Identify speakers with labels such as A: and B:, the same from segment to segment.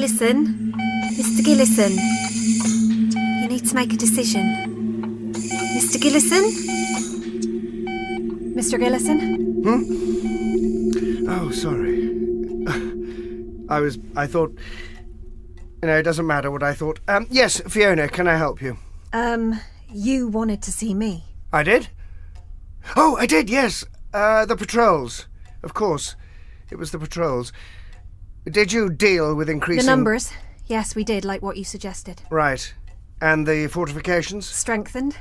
A: Gillison? Mr. Gillison? You need to make a decision. Mr. Gillison? Mr. Gillison?
B: Oh, sorry. I thought... it doesn't matter what I thought. Yes, Fiona, can I help you?
A: You wanted to see me.
B: I did? Oh, I did, yes. The patrols. Of course. It was the patrols. Did you deal with increasing...
A: The numbers. Yes, we did, like what you suggested.
B: Right. And the fortifications?
A: Strengthened.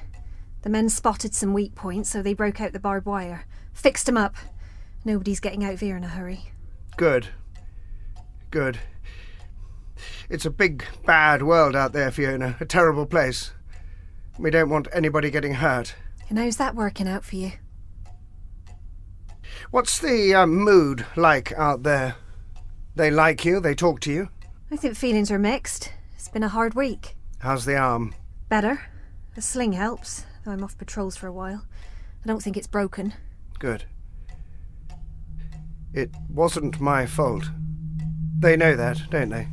A: The men spotted some weak points, so they broke out the barbed wire. Fixed them up. Nobody's getting out of here in a hurry.
B: Good. Good. It's a big, bad world out there, Fiona. A terrible place. We don't want anybody getting hurt.
A: And how's that working out for you?
B: What's the mood like out there? They like you? They talk to you?
A: I think feelings are mixed. It's been a hard week.
B: How's the arm?
A: Better. The sling helps, though I'm off patrols for a while. I don't think it's broken.
B: Good. It wasn't my fault. They know that, don't they?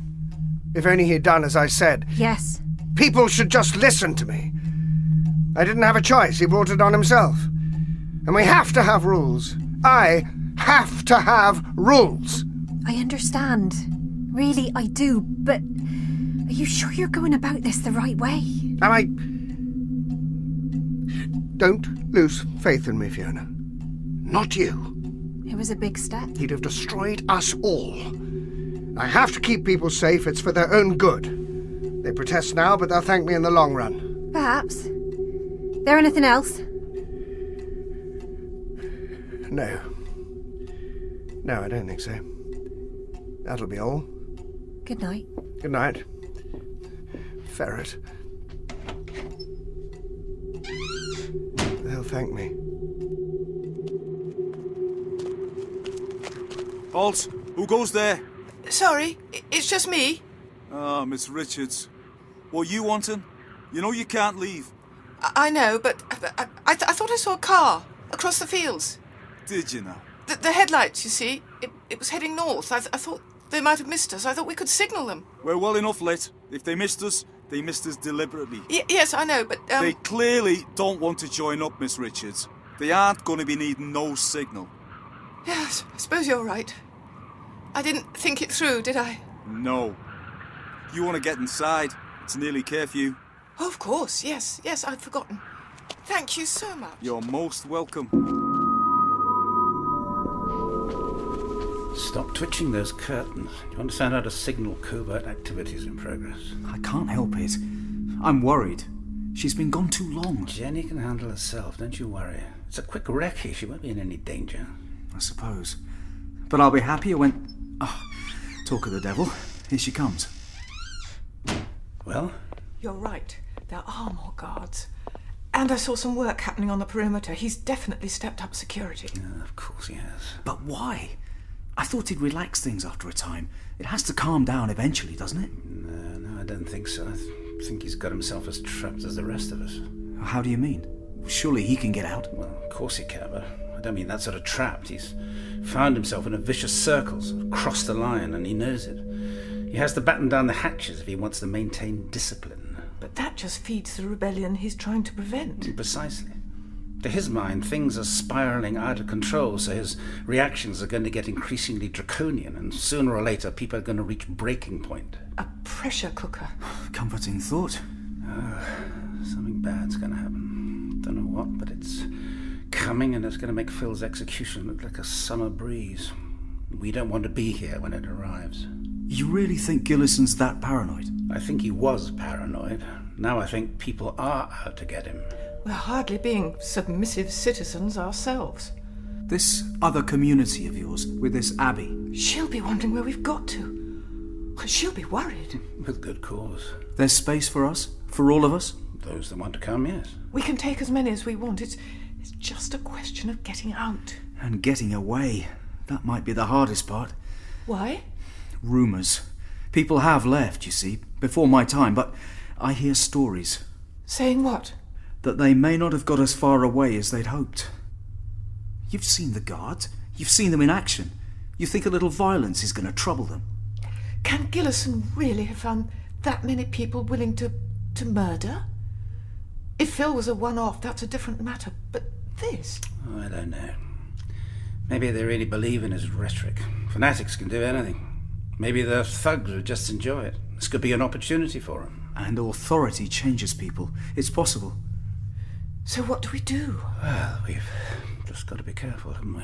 B: If only he'd done as I said.
A: Yes.
B: People should just listen to me. I didn't have a choice. He brought it on himself. And we have to have rules. I have to have rules.
A: I understand. Really, I do. But are you sure you're going about this the right way?
B: Am I... Don't lose faith in me, Fiona. Not you.
A: It was a big step.
B: He'd have destroyed us all. I have to keep people safe. It's for their own good. They protest now, but they'll thank me in the long run.
A: Perhaps. There anything else?
B: No. No, I don't think so. That'll be all.
A: Good night.
B: Good night. Ferret. They'll thank me.
C: Halt! Who goes there?
D: Sorry, it's just me.
C: Ah, Miss Richards. What you wanting? You know you can't leave.
D: I know, but I thought I saw a car across the fields.
C: Did you now?
D: The headlights, you see, it was heading north. I thought they might have missed us. I thought we could signal them.
C: We're well enough lit. If they missed us deliberately.
D: Yes, I know, but...
C: They clearly don't want to join up, Miss Richards. They aren't going to be needing no signal.
D: Yes, I suppose you're right. I didn't think it through, did I?
C: No. You want to get inside. It's nearly curfew.
D: Oh, of course, yes, I'd forgotten. Thank you so much.
C: You're most welcome.
E: Stop twitching those curtains. Do you understand how to signal covert activities in progress?
F: I can't help it. I'm worried. She's been gone too long.
E: Jenny can handle herself, don't you worry. It's a quick recce. She won't be in any danger.
F: I suppose. But I'll be happier when... Oh, talk of the devil. Here she comes.
E: Well?
D: You're right. There are more guards. And I saw some work happening on the perimeter. He's definitely stepped up security.
E: Yeah, of course he has.
F: But why? I thought he'd relax things after a time. It has to calm down eventually, doesn't it?
E: No, I don't think so. I think he's got himself as trapped as the rest of us.
F: How do you mean? Surely he can get out.
E: Well, of course he can, but I don't mean that sort of trapped. He's found himself in a vicious circle, sort of crossed the line, and he knows it. He has to batten down the hatches if he wants to maintain discipline.
D: But that just feeds the rebellion he's trying to prevent.
E: Precisely. To his mind, things are spiralling out of control, so his reactions are going to get increasingly draconian, and sooner or later people are going to reach breaking point.
D: A pressure cooker.
F: Comforting thought.
E: Something bad's going to happen. Don't know what, but it's coming, and it's going to make Phil's execution look like a summer breeze. We don't want to be here when it arrives.
F: You really think Gillison's that paranoid?
E: I think he was paranoid. Now I think people are out to get him.
D: We're hardly being submissive citizens ourselves.
F: This other community of yours, with this Abbey.
D: She'll be wondering where we've got to. She'll be worried.
E: With good cause.
F: There's space for us? For all of us?
E: Those that want to come, yes.
D: We can take as many as we want. It's just a question of getting out.
F: And getting away. That might be the hardest part.
D: Why?
F: Rumours. People have left, you see, before my time, but I hear stories.
D: Saying what?
F: That they may not have got as far away as they'd hoped. You've seen the guards. You've seen them in action. You think a little violence is going to trouble them.
D: Can Gillison really have found that many people willing to murder? If Phil was a one-off, that's a different matter. But this...
E: Oh, I don't know. Maybe they really believe in his rhetoric. Fanatics can do anything. Maybe the thugs would just enjoy it. This could be an opportunity for them.
F: And authority changes people. It's possible.
D: So what do we do?
E: Well, we've just got to be careful, haven't we?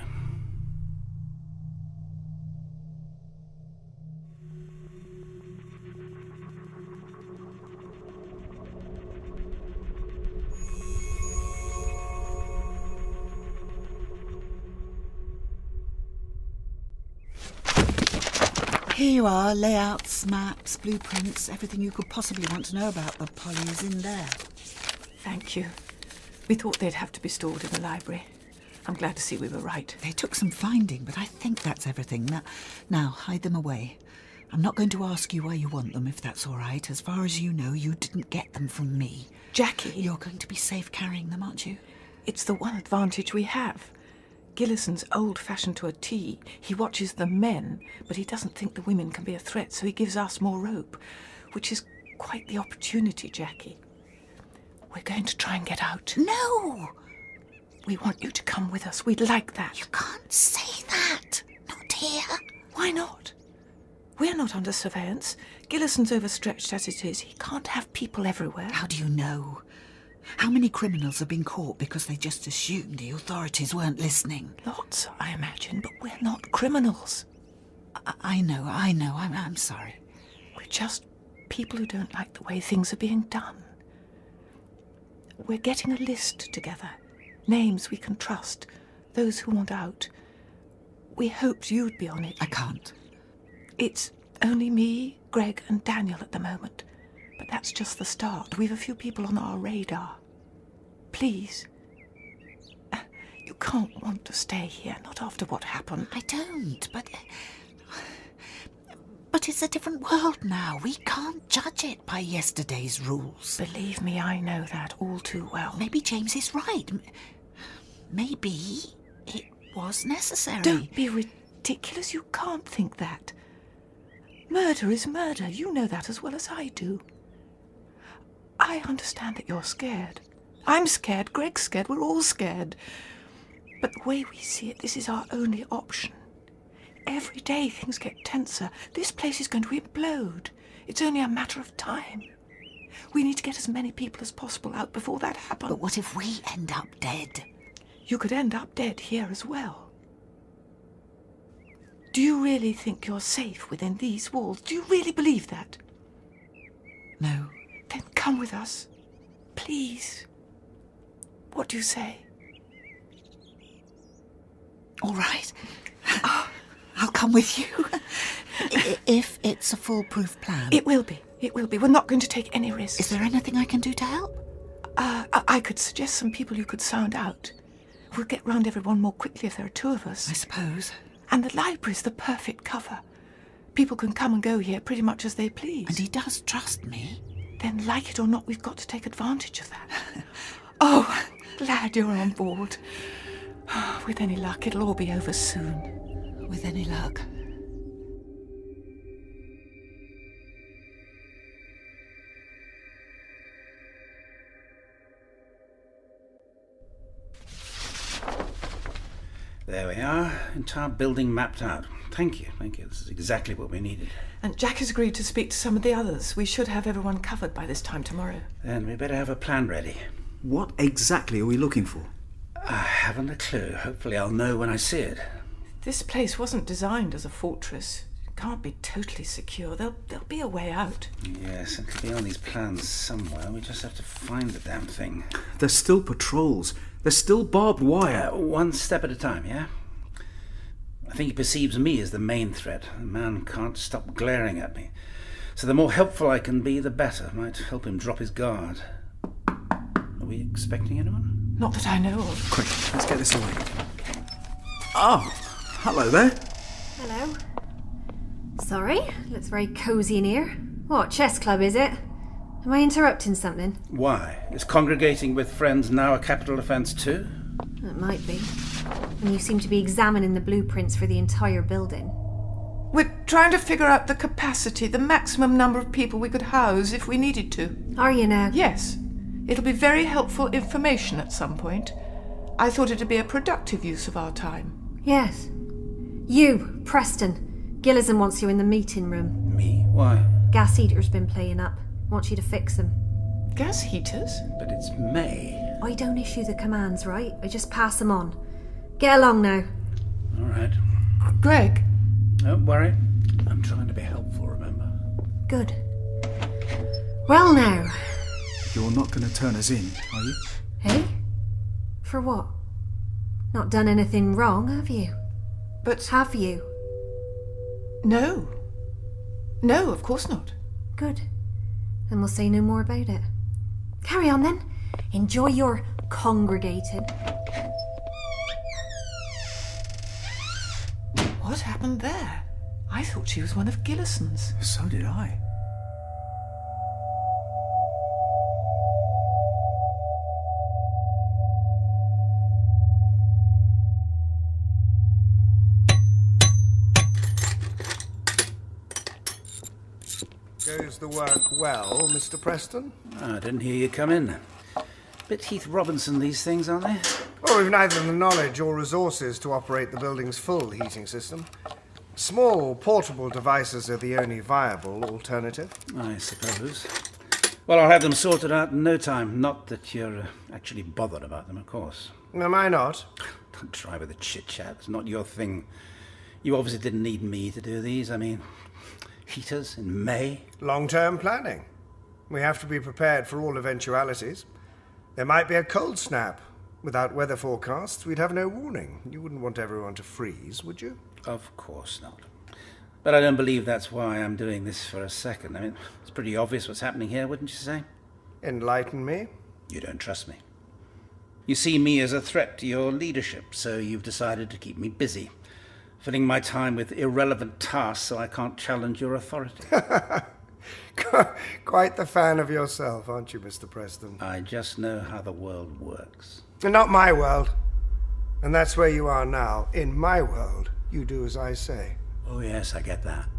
G: Here you are, layouts, maps, blueprints, everything you could possibly want to know about the Polly is in there.
D: Thank you. We thought they'd have to be stored in the library. I'm glad to see we were right.
G: They took some finding, but I think that's everything. Now, hide them away. I'm not going to ask you why you want them, if that's all right. As far as you know, you didn't get them from me.
D: Jackie!
G: You're going to be safe carrying them, aren't you?
D: It's the one advantage we have. Gillison's old-fashioned to a T. He watches the men, but he doesn't think the women can be a threat, so he gives us more rope, which is quite the opportunity, Jackie. We're going to try and get out.
G: No!
D: We want you to come with us. We'd like that.
G: You can't say that. Not here.
D: Why not? We're not under surveillance. Gillison's overstretched as it is. He can't have people everywhere.
G: How do you know? How many criminals have been caught because they just assumed the authorities weren't listening?
D: Lots, I imagine, but we're not criminals.
G: I know. I'm sorry.
D: We're just people who don't like the way things are being done. We're getting a list together. Names we can trust. Those who want out. We hoped you'd be on it.
G: I can't.
D: It's only me, Greg and Daniel at the moment. But that's just the start. We've a few people on our radar. Please. You can't want to stay here, not after what happened.
G: I don't, but it's a different world now. We can't judge it by yesterday's rules.
D: Believe me, I know that all too well.
G: Maybe James is right. Maybe it was necessary.
D: Don't be ridiculous. You can't think that. Murder is murder. You know that as well as I do. I understand that you're scared. I'm scared. Greg's scared. We're all scared. But the way we see it, this is our only option. Every day things get tenser. This place is going to implode. It's only a matter of time. We need to get as many people as possible out before that happens.
G: But what if we end up dead?
D: You could end up dead here as well. Do you really think you're safe within these walls? Do you really believe that?
G: No.
D: Then come with us. Please. What do you say?
G: All right. I'll come with you. If it's a foolproof plan.
D: It will be. It will be. We're not going to take any risks.
G: Is there anything I can do to help?
D: I could suggest some people you could sound out. We'll get round everyone more quickly if there are two of us.
G: I suppose.
D: And the library's the perfect cover. People can come and go here pretty much as they please.
G: And he does trust me.
D: Then, like it or not, we've got to take advantage of that. Oh, glad you're on board. With any luck, it'll all be over soon.
G: With any luck.
E: There we are. Entire building mapped out. Thank you. This is exactly what we needed.
D: And Jack has agreed to speak to some of the others. We should have everyone covered by this time tomorrow.
E: Then we better have a plan ready.
F: What exactly are we looking for?
E: I haven't a clue. Hopefully I'll know when I see it.
D: This place wasn't designed as a fortress. It can't be totally secure. There'll be a way out.
E: Yes, it could be on these plans somewhere. We just have to find the damn thing.
F: There's still patrols. There's still barbed wire.
E: One step at a time, yeah? I think he perceives me as the main threat. The man can't stop glaring at me. So the more helpful I can be, the better. Might help him drop his guard. Are we expecting anyone?
D: Not that I know of.
F: Quick, let's get this away. Oh, hello there.
A: Hello. Sorry, looks very cosy in here. What, chess club is it? Am I interrupting something?
E: Why? Is congregating with friends now a capital offence too?
A: It might be. And you seem to be examining the blueprints for the entire building.
D: We're trying to figure out the capacity, the maximum number of people we could house if we needed to.
A: Are you now?
D: Yes. It'll be very helpful information at some point. I thought it'd be a productive use of our time.
A: Yes. You, Preston. Gillison wants you in the meeting room.
E: Me? Why?
A: Gas heater's been playing up. Wants you to fix them.
D: Gas heaters?
E: But it's May.
A: I don't issue the commands, right? I just pass them on. Get along now.
E: All right.
D: Greg?
E: Don't worry. I'm trying to be helpful, remember?
A: Good. Well now.
F: You're not going to turn us in, are you?
A: Hey? For what? Not done anything wrong, have you?
D: But...
A: Have you?
D: No. No, of course not.
A: Good. Then we'll say no more about it. Carry on then. Enjoy your congregating.
D: What happened there? I thought she was one of Gillison's.
F: So did I.
B: Goes the work well, Mr. Preston?
E: I didn't hear you come in. Bit Heath Robinson, these things, aren't they?
B: Well, we've neither the knowledge or resources to operate the building's full heating system. Small, portable devices are the only viable alternative.
E: I suppose. Well, I'll have them sorted out in no time. Not that you're actually bothered about them, of course.
B: Am I not?
E: Don't try with the chit-chat. It's not your thing. You obviously didn't need me to do these. I mean, heaters in May?
B: Long-term planning. We have to be prepared for all eventualities. There might be a cold snap. Without weather forecasts, we'd have no warning. You wouldn't want everyone to freeze, would you?
E: Of course not. But I don't believe that's why I'm doing this for a second. I mean, it's pretty obvious what's happening here, wouldn't you say?
B: Enlighten me.
E: You don't trust me. You see me as a threat to your leadership, so you've decided to keep me busy, filling my time with irrelevant tasks so I can't challenge your authority.
B: Quite the fan of yourself, aren't you, Mr. Preston?
E: I just know how the world works.
B: Not my world. And that's where you are now. In my world, you do as I say.
E: Oh yes, I get that.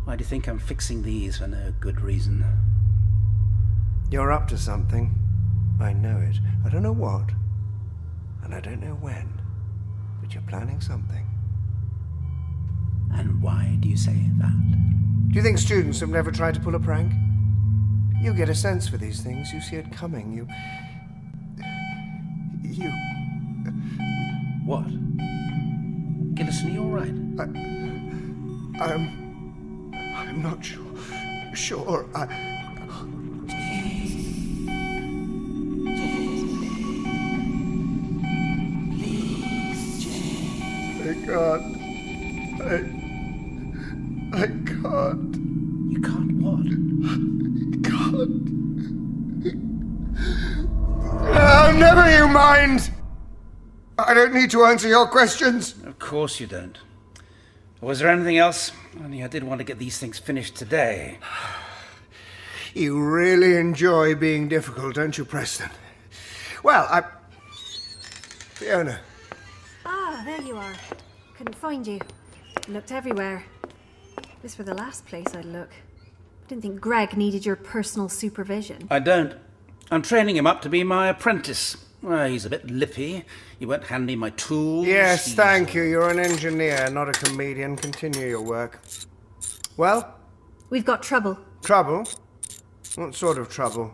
E: Why do you think I'm fixing these for no good reason?
B: You're up to something. I know it. I don't know what. And I don't know when. But you're planning something.
E: And why do you say that?
B: Do you think students have never tried to pull a prank? You get a sense for these things. You see it coming. You...
E: What? Gillison, are you all right?
B: I'm not sure. I can't. I can't.
E: You can't what?
B: Can't. Oh, never you mind. I don't need to answer your questions.
E: Of course you don't. Was there anything else? Only I did want to get these things finished today.
B: You really enjoy being difficult, don't you, Preston? Well, Fiona.
A: Ah, there you are. Couldn't find you. Looked everywhere. This were the last place I'd look. Didn't think Greg needed your personal supervision.
E: I don't. I'm training him up to be my apprentice. Well, he's a bit lippy. He won't hand me my tools.
B: Yes, thank you. You're an engineer, not a comedian. Continue your work. Well?
A: We've got trouble.
B: Trouble? What sort of trouble?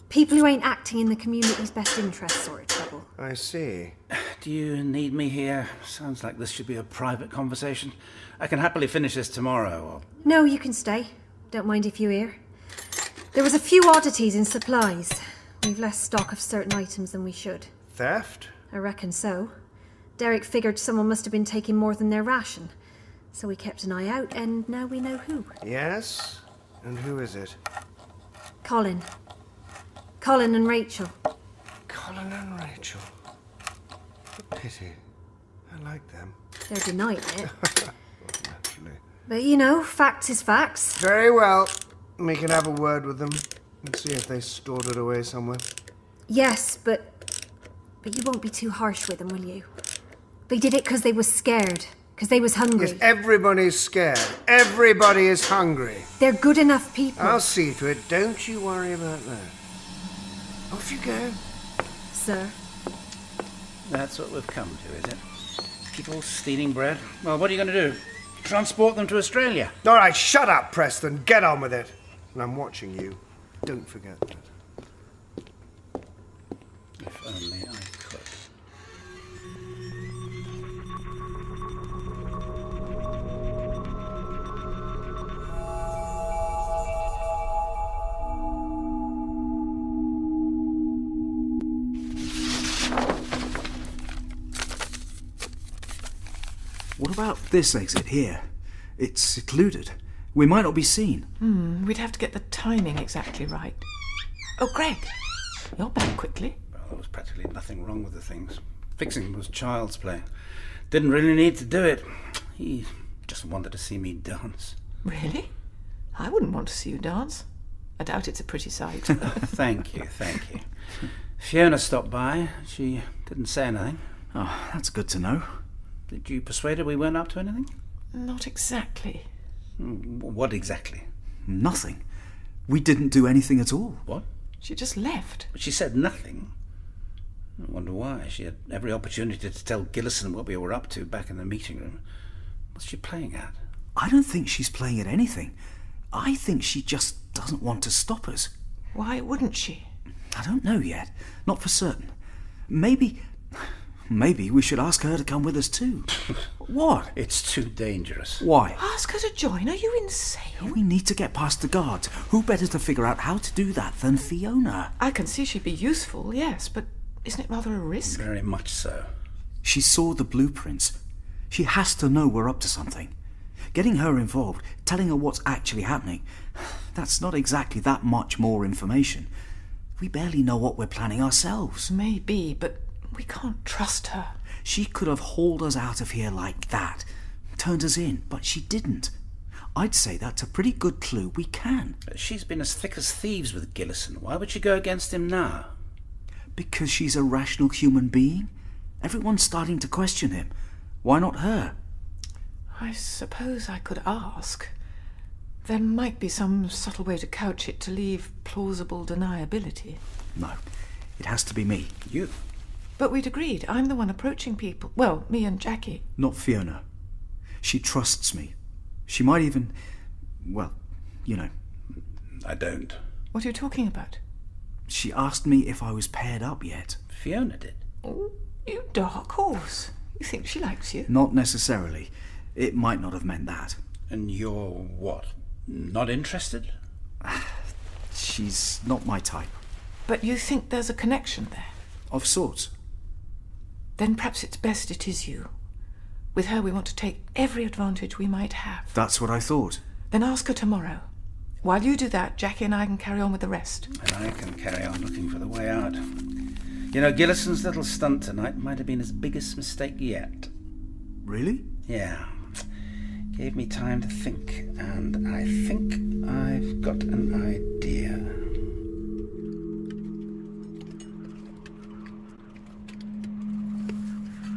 A: People who ain't acting in the community's best interest sort of trouble.
B: I see.
E: Do you need me here? Sounds like this should be a private conversation. I can happily finish this tomorrow. Or...
A: No, you can stay. Don't mind if you hear. There was a few oddities in supplies. We've less stock of certain items than we should.
B: Theft?
A: I reckon so. Derek figured someone must have been taking more than their ration. So we kept an eye out, and now we know who.
B: Yes? And who is it?
A: Colin. Colin and Rachel.
B: Colin and Rachel. A pity. I like them.
A: They're denying it.
B: Naturally.
A: But you know, facts is facts.
B: Very well. We can have a word with them and see if they stored it away somewhere.
A: Yes, but you won't be too harsh with them, will you? They did it because they was scared. Because they was hungry.
B: Yes, everybody's scared. Everybody is hungry.
A: They're good enough people.
B: I'll see to it. Don't you worry about that. Off you go.
A: Sir.
E: That's what we've come to, is it? People stealing bread? Well, what are you going to do? Transport them to Australia?
B: All right, shut up, Preston. Get on with it. And I'm watching you. Don't forget that.
E: If only I could.
F: What about this exit here? It's secluded. We might not be seen.
D: We'd have to get the timing exactly right. Oh, Greg, you're back quickly.
E: Well, there was practically nothing wrong with the things. Fixing them was child's play. Didn't really need to do it. He just wanted to see me dance.
D: Really? I wouldn't want to see you dance. I doubt it's a pretty sight.
E: Thank you. Fiona stopped by. She didn't say anything.
F: Oh, that's good to know.
E: Did you persuade her we weren't up to anything?
D: Not exactly.
E: What exactly?
F: Nothing. We didn't do anything at all.
E: What?
D: She just left.
E: But she said nothing. I wonder why. She had every opportunity to tell Gillison what we were up to back in the meeting room. What's she playing at?
F: I don't think she's playing at anything. I think she just doesn't want to stop us.
D: Why wouldn't she?
F: I don't know yet. Not for certain. Maybe we should ask her to come with us too. What?
E: It's too dangerous.
F: Why?
D: Ask her to join? Are you insane?
F: We need to get past the guards. Who better to figure out how to do that than Fiona?
D: I can see she'd be useful, yes, but isn't it rather a risk?
E: Very much so.
F: She saw the blueprints. She has to know we're up to something. Getting her involved, telling her what's actually happening, that's not exactly that much more information. We barely know what we're planning ourselves.
D: Maybe, but we can't trust her.
F: She could have hauled us out of here like that, turned us in, but she didn't. I'd say that's a pretty good clue we can.
E: She's been as thick as thieves with Gillison. Why would she go against him now?
F: Because she's a rational human being. Everyone's starting to question him. Why not her?
D: I suppose I could ask. There might be some subtle way to couch it to leave plausible deniability.
F: No, it has to be me.
E: You?
D: But we'd agreed. I'm the one approaching people. Well, me and Jackie.
F: Not Fiona. She trusts me. She might even... well, you know.
E: I don't.
D: What are you talking about?
F: She asked me if I was paired up yet.
E: Fiona did.
D: Oh, you dark horse. You think she likes you?
F: Not necessarily. It might not have meant that.
E: And you're what? Not interested?
F: She's not my type.
D: But you think there's a connection there?
F: Of sorts.
D: Then perhaps it's best it is you. With her we want to take every advantage we might have.
F: That's what I thought.
D: Then ask her tomorrow. While you do that, Jackie and I can carry on with the rest.
E: And I can carry on looking for the way out. You know, Gillison's little stunt tonight might have been his biggest mistake yet.
F: Really?
E: Yeah. Gave me time to think, and I think I've got an idea.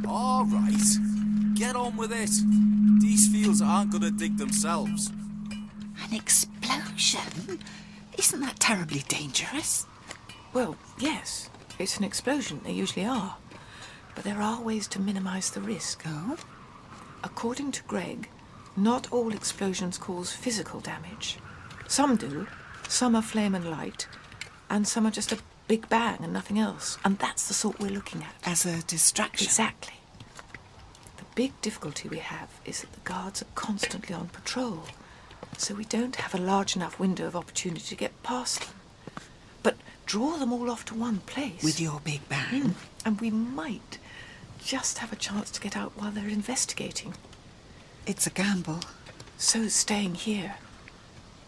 C: All right, get on with it. These fields aren't going to dig themselves.
G: An explosion? Isn't that terribly dangerous?
D: Well, yes, it's an explosion. They usually are. But there are ways to minimise the risk.
G: Oh?
D: According to Greg, not all explosions cause physical damage. Some do. Some are flame and light. And some are just a big bang and nothing else. And that's the sort we're looking at.
G: As a distraction?
D: Exactly. The big difficulty we have is that the guards are constantly on patrol. So we don't have a large enough window of opportunity to get past them. But draw them all off to one place.
G: With your big bang?
D: And we might just have a chance to get out while they're investigating.
G: It's a gamble.
D: So staying here.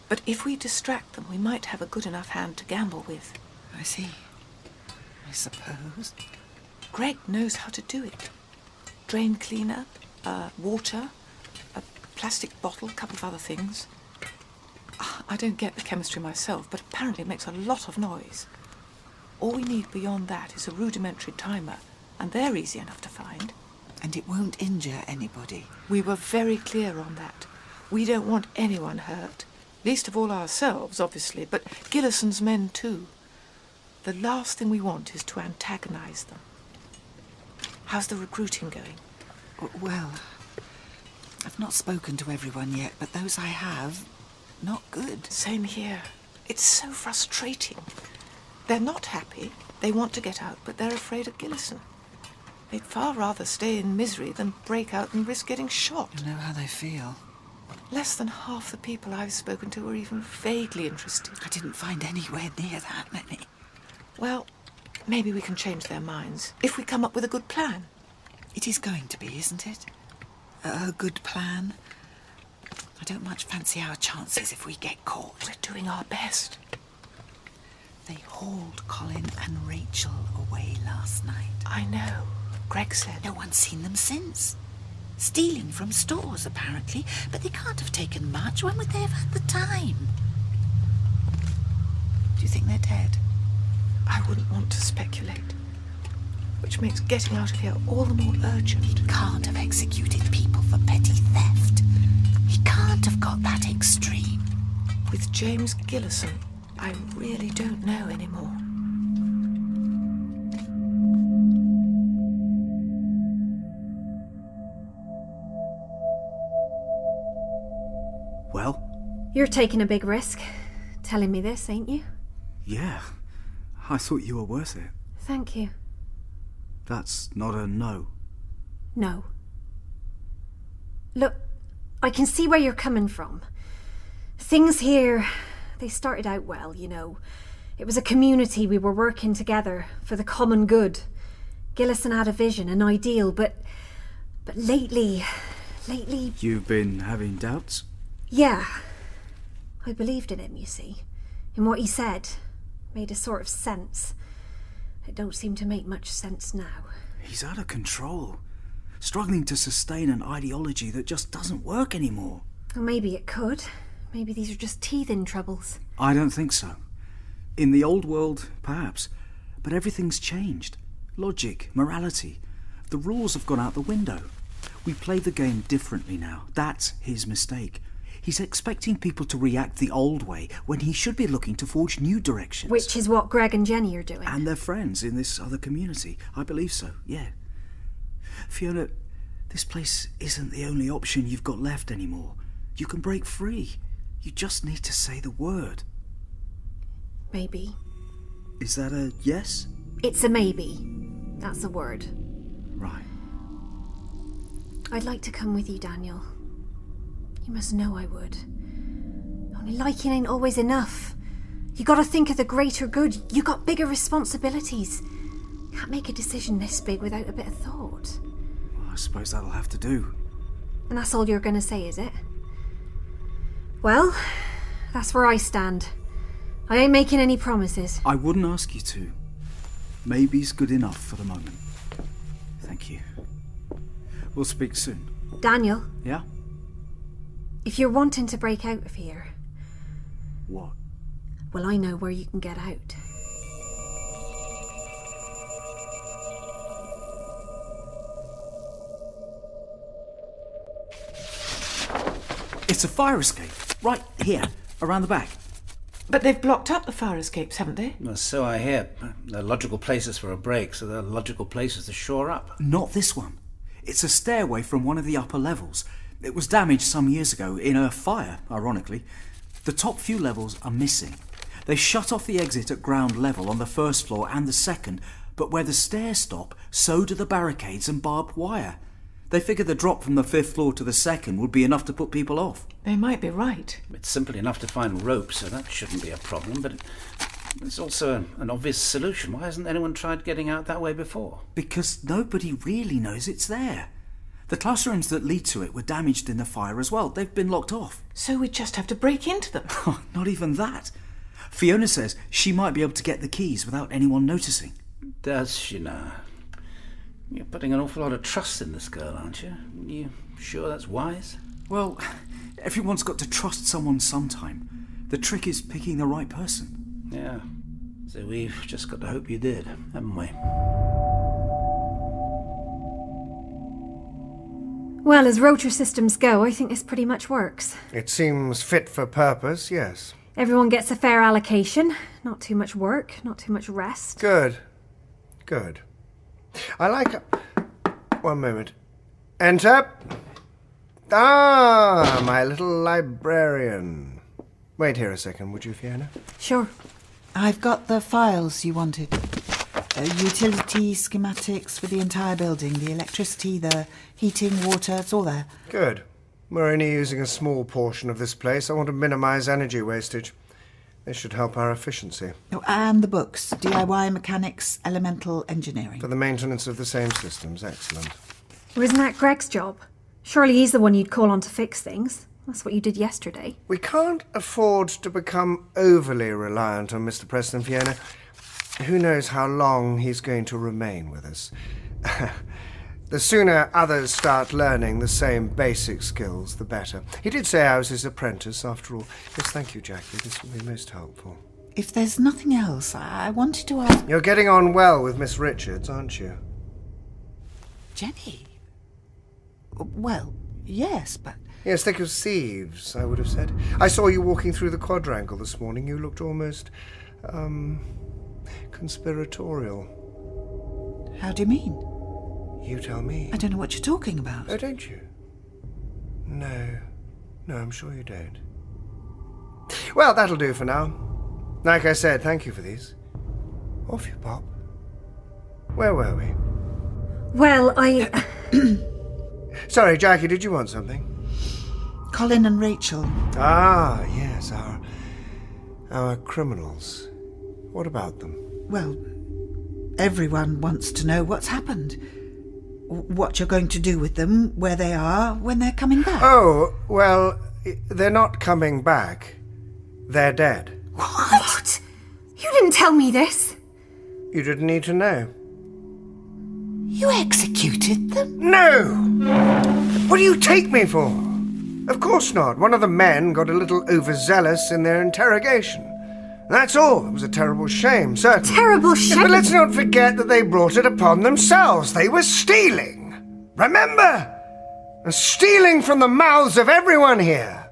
D: But if we distract them, we might have a good enough hand to gamble with.
G: I see. I suppose.
D: Greg knows how to do it. Drain cleaner, water, a plastic bottle, a couple of other things. I don't get the chemistry myself, but apparently it makes a lot of noise. All we need beyond that is a rudimentary timer, and they're easy enough to find.
G: And it won't injure anybody.
D: We were very clear on that. We don't want anyone hurt. Least of all ourselves, obviously, but Gillison's men too. The last thing we want is to antagonize them. How's the recruiting going?
G: Well, I've not spoken to everyone yet, but those I have, not good.
D: Same here. It's so frustrating. They're not happy. They want to get out, but they're afraid of Gillison. They'd far rather stay in misery than break out and risk getting shot.
G: You know how they feel.
D: Less than half the people I've spoken to are even vaguely interested.
G: I didn't find anywhere near that many.
D: Well, maybe we can change their minds if we come up with a good plan.
G: It is going to be, isn't it? A good plan. I don't much fancy our chances if we get caught.
D: We're doing our best.
G: They hauled Colin and Rachel away last night.
D: I know. Greg said.
G: No one's seen them since. Stealing from stores, apparently, but they can't have taken much. When would they have had the time? Do you think they're dead?
D: I wouldn't want to speculate. Which makes getting out of here all the more urgent.
G: He can't have executed people for petty theft. He can't have got that extreme.
D: With James Gillison, I really don't know anymore.
F: Well,
A: You're taking a big risk, telling me this, ain't you?
F: yeah. I thought you were worth it.
A: Thank you.
F: That's not a no.
A: No. Look, I can see where you're coming from. Things here, they started out well, you know. It was a community, we were working together for the common good. Gillison had a vision, an ideal, but lately...
F: You've been having doubts?
A: Yeah. I believed in him, you see. In what he said. Made a sort of sense. It don't seem to make much sense now.
F: He's out of control. Struggling to sustain an ideology that just doesn't work anymore.
A: Or maybe it could. Maybe these are just teething troubles.
F: I don't think so. In the old world, perhaps. But everything's changed. Logic, morality. The rules have gone out the window. We play the game differently now. That's his mistake. He's expecting people to react the old way when he should be looking to forge new directions.
A: Which is what Greg and Jenny are doing.
F: And their friends in this other community. I believe so, yeah. Fiona, this place isn't the only option you've got left anymore. You can break free. You just need to say the word.
A: Maybe.
F: Is that a yes?
A: It's a maybe. That's the word.
F: Right.
A: I'd like to come with you, Daniel. You must know I would. Only liking ain't always enough. You gotta think of the greater good. You got bigger responsibilities. Can't make a decision this big without a bit of thought.
F: Well, I suppose that'll have to do.
A: And that's all you're gonna say, is it? Well, that's where I stand. I ain't making any promises.
F: I wouldn't ask you to. Maybe's good enough for the moment. Thank you. We'll speak soon.
A: Daniel,
F: Yeah?
A: if you're wanting to break out of here,
F: What?
A: well, I know where you can get out.
F: It's a fire escape. Right here, around the back.
D: But they've blocked up the fire escapes, haven't they?
E: Well, so I hear. They're logical places for a break, so they're logical places to shore up.
F: Not this one. It's a stairway from one of the upper levels. It was damaged some years ago in a fire, ironically. The top few levels are missing. They shut off the exit at ground level on the first floor and the second, but where the stairs stop, so do the barricades and barbed wire. They figure the drop from the 5th floor to the 2nd would be enough to put people off.
D: They might be right.
E: It's simple enough to find rope, so that shouldn't be a problem, but it's also an obvious solution. Why hasn't anyone tried getting out that way before?
F: Because nobody really knows it's there. The classrooms that lead to it were damaged in the fire as well. They've been locked off.
D: So we just have to break into them.
F: Not even that. Fiona says she might be able to get the keys without anyone noticing.
E: Does she now? You're putting an awful lot of trust in this girl, aren't you? You sure that's wise?
F: Well, everyone's got to trust someone sometime. The trick is picking the right person.
E: Yeah. So we've just got to hope you did, haven't we?
A: Well, as rotor systems go, I think this pretty much works.
B: It seems fit for purpose, yes.
A: Everyone gets a fair allocation. Not too much work, not too much rest.
B: Good. Good. I like... One moment. Enter. Ah, my little librarian. Wait here a second, would you, Fiona?
A: Sure.
G: I've got the files you wanted. Utility schematics for the entire building. The electricity, the heating, water, it's all there.
B: Good. We're only using a small portion of this place. I want to minimize energy wastage. This should help our efficiency.
G: Oh, and the books. DIY mechanics, elemental engineering.
B: For the maintenance of the same systems. Excellent.
A: Well, isn't that Greg's job? Surely he's the one you'd call on to fix things. That's what you did yesterday.
B: We can't afford to become overly reliant on Mr. Preston, Fiona. Who knows how long he's going to remain with us. The sooner others start learning the same basic skills, the better. He did say I was his apprentice, after all. Yes, thank you, Jackie. This will be most helpful.
G: If there's nothing else, I wanted to ask...
B: You're getting on well with Miss Richards, aren't you?
G: Jenny? Well, yes, but...
B: Yes, thick as thieves, I would have said. I saw you walking through the quadrangle this morning. You looked almost, conspiratorial.
G: How do you mean?
B: You tell me.
G: I don't know what you're talking about.
B: Oh, don't you? No. No, I'm sure you don't. Well, that'll do for now. Like I said, thank you for these. Off you pop. Where were we?
A: Well,
B: Sorry, Jackie, did you want something?
G: Colin and Rachel.
B: Ah, yes, our criminals. What about them?
G: Well, everyone wants to know what's happened. What you're going to do with them, where they are, when they're coming back.
B: Oh, well, they're not coming back. They're dead.
A: What? You didn't tell me this.
B: You didn't need to know.
G: You executed them?
B: No! What do you take me for? Of course not. One of the men got a little overzealous in their interrogation. That's all. It was a terrible shame, certainly.
A: Terrible
B: Yes,
A: shame?
B: but let's not forget that they brought it upon themselves. They were stealing. Remember? And stealing from the mouths of everyone here.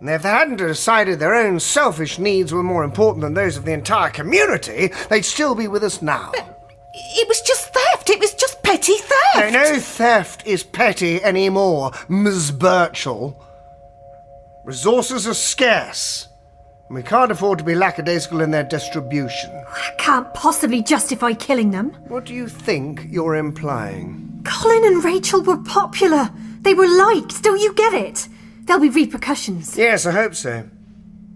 B: And if they hadn't decided their own selfish needs were more important than those of the entire community, they'd still be with us now.
G: It was just theft. It was just petty theft.
B: No theft is petty anymore, Ms. Birchall. Resources are scarce, and we can't afford to be lackadaisical in their distribution.
A: I can't possibly justify killing them.
B: What do you think you're implying?
A: Colin and Rachel were popular. They were liked. Don't you get it? There'll be repercussions.
B: Yes, I hope so.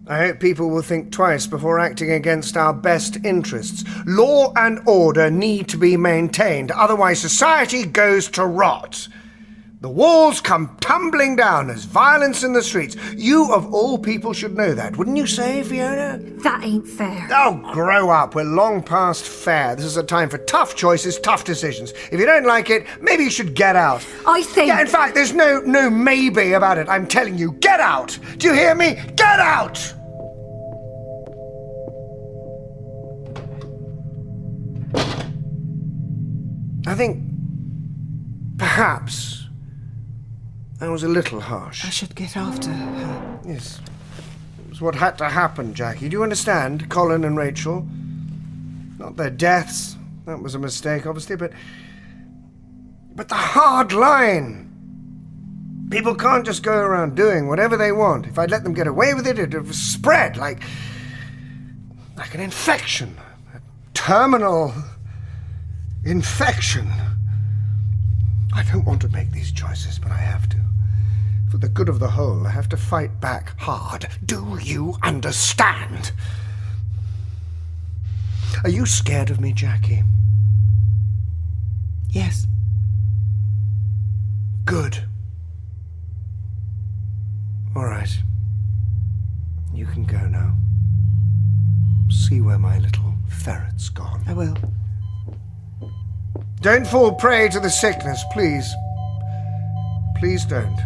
B: I hope people will think twice before acting against our best interests. Law and order need to be maintained, otherwise society goes to rot. The walls come tumbling down. There's violence in the streets. You, of all people, should know that, wouldn't you say, Fiona?
A: That ain't fair.
B: Oh, grow up. We're long past fair. This is a time for tough choices, tough decisions. If you don't like it, maybe you should get out.
A: I think...
B: Yeah, in fact, there's no maybe about it. I'm telling you, get out! Do you hear me? Get out! I think perhaps I was a little harsh.
G: I should get after her.
B: Yes. It was what had to happen, Jackie. Do you understand? Colin and Rachel. Not their deaths. That was a mistake, obviously, but the hard line. People can't just go around doing whatever they want. If I'd let them get away with it, it'd have spread like an infection. A terminal infection. I don't want to make these choices, but I have to. For the good of the whole, I have to fight back hard. Do you understand? Are you scared of me, Jackie?
G: Yes.
B: Good. All right. You can go now. See where my little ferret's gone.
G: I will.
B: Don't fall prey to the sickness, please. Please don't.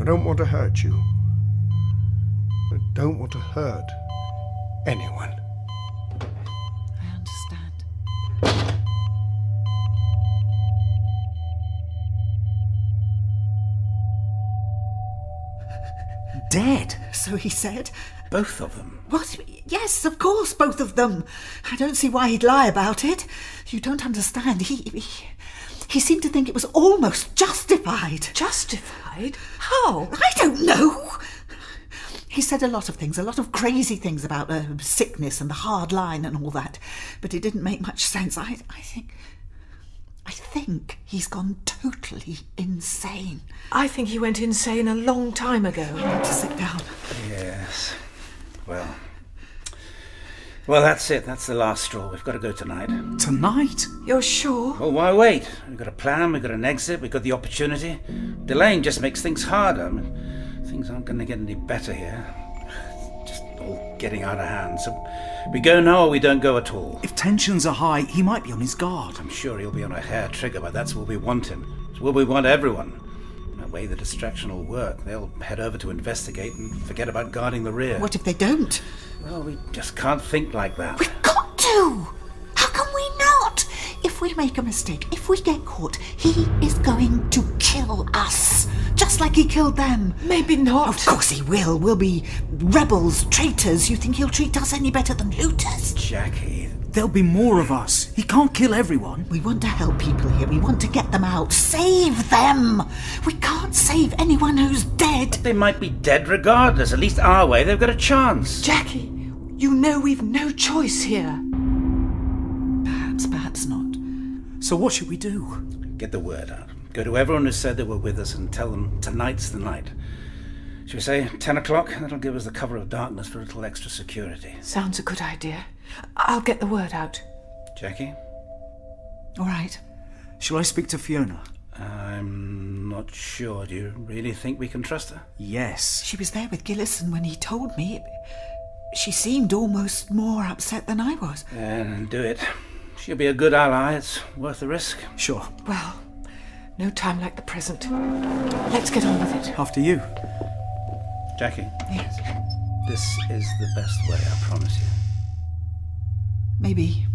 B: I don't want to hurt you. I don't want to hurt anyone.
G: I understand.
F: Dead?
G: So he said.
E: Both of them.
G: What? Yes, of course, both of them. I don't see why he'd lie about it. You don't understand. He seemed to think it was almost justified.
D: Justified? How?
G: I don't know. He said a lot of things, a lot of crazy things about sickness and the hard line and all that, but it didn't make much sense. I think he's gone totally insane.
D: I think he went insane a long time ago.
G: To sit down.
E: Yes. Well, that's it. That's the last straw. We've got to go tonight.
F: Tonight?
D: You're sure?
E: Well, why wait? We've got a plan, we've got an exit, we've got the opportunity. Delaying just makes things harder. I mean, things aren't going to get any better here. Just all getting out of hand. So we go now or we don't go at all.
F: If tensions are high, he might be on his guard.
E: I'm sure he'll be on a hair trigger, but that's where we want him. It's where we want everyone. That way the distraction will work. They'll head over to investigate and forget about guarding the rear.
G: What if they don't?
E: Well, we just can't think like that.
G: We've got to! How can we not? If we make a mistake, if we get caught, he is going to kill us. Just like he killed them.
D: Maybe not.
G: Of course he will. We'll be rebels, traitors. You think he'll treat us any better than looters?
E: Jackie,
F: There'll be more of us. He can't kill everyone.
G: We want to help people here. We want to get them out. Save them! We can't save anyone who's dead.
E: they might be dead regardless. At least our way, they've got a chance.
D: Jackie, you know we've no choice here.
G: Perhaps not.
F: So what should we do?
E: Get the word out. Go to everyone who said they were with us and tell them tonight's the night. Should we say 10 o'clock? That'll give us the cover of darkness for a little extra security.
D: Sounds a good idea. I'll get the word out.
E: Jackie?
G: All right.
F: Shall I speak to Fiona?
E: I'm not sure. Do you really think we can trust her?
F: Yes.
G: She was there with Gillison when he told me. She seemed almost more upset than I was.
E: Then do it. She'll be a good ally. It's worth the risk.
F: Sure.
D: Well, no time like the present. Let's get on with it.
F: After you.
E: Jackie,
G: Yes.
E: this is the best way, I promise you.
G: Maybe.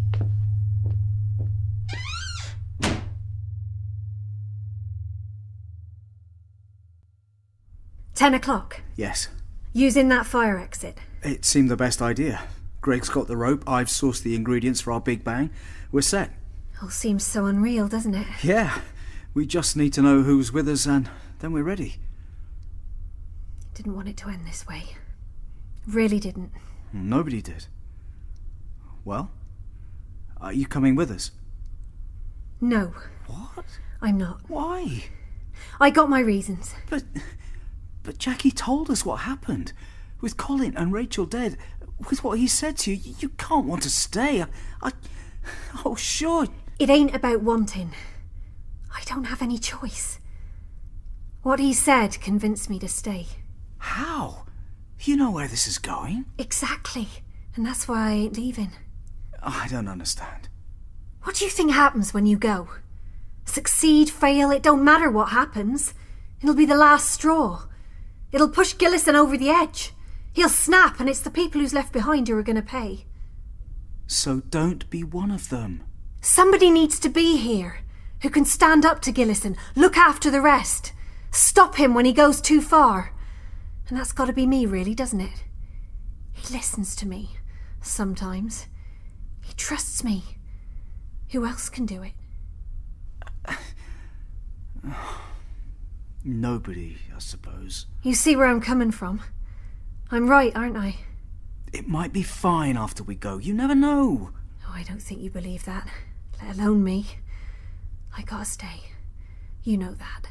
A: $10.
F: Yes.
A: Using that fire exit.
F: It seemed the best idea. Greg's got the rope, I've sourced the ingredients for our big bang. We're set.
A: All seems so unreal, doesn't it?
F: Yeah. We just need to know who's with us and then we're ready.
A: Didn't want it to end this way. Really didn't.
F: Nobody did. Well, are you coming with us?
A: No,
F: What?
A: I'm not.
F: Why?
A: I got my reasons.
F: But Jackie told us what happened. With Colin and Rachel dead, with what he said to you, you can't want to stay. Oh, sure.
A: It ain't about wanting. I don't have any choice. What he said convinced me to stay.
F: How? You know where this is going?
A: Exactly. And that's why I ain't leaving.
F: I don't understand.
A: What do you think happens when you go? Succeed, fail, it don't matter what happens. It'll be the last straw. It'll push Gillison over the edge. He'll snap, and it's the people who's left behind who are going to pay.
F: So don't be one of them.
A: Somebody needs to be here who can stand up to Gillison, look after the rest, stop him when he goes too far. And that's got to be me, really, doesn't it? He listens to me, sometimes. He trusts me. Who else can do it?
F: Nobody, I suppose.
A: You see where I'm coming from. I'm right, aren't I?
F: It might be fine after we go. You never know.
A: Oh, I don't think you believe that, let alone me. I gotta stay. You know that.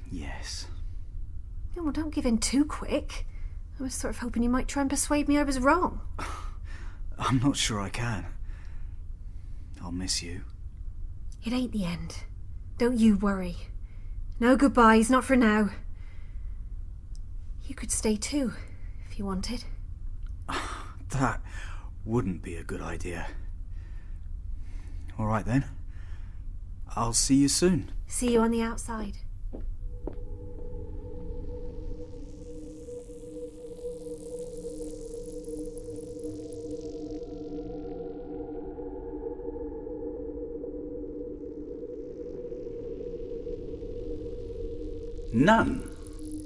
F: Yes.
A: Yeah, well, don't give in too quick. I was sort of hoping you might try and persuade me I was wrong.
F: I'm not sure I can. I'll miss you.
A: It ain't the end. Don't you worry. No goodbyes, not for now. You could stay too, if you wanted.
F: That wouldn't be a good idea. All right then. I'll see you soon.
A: See you on the outside.
E: None.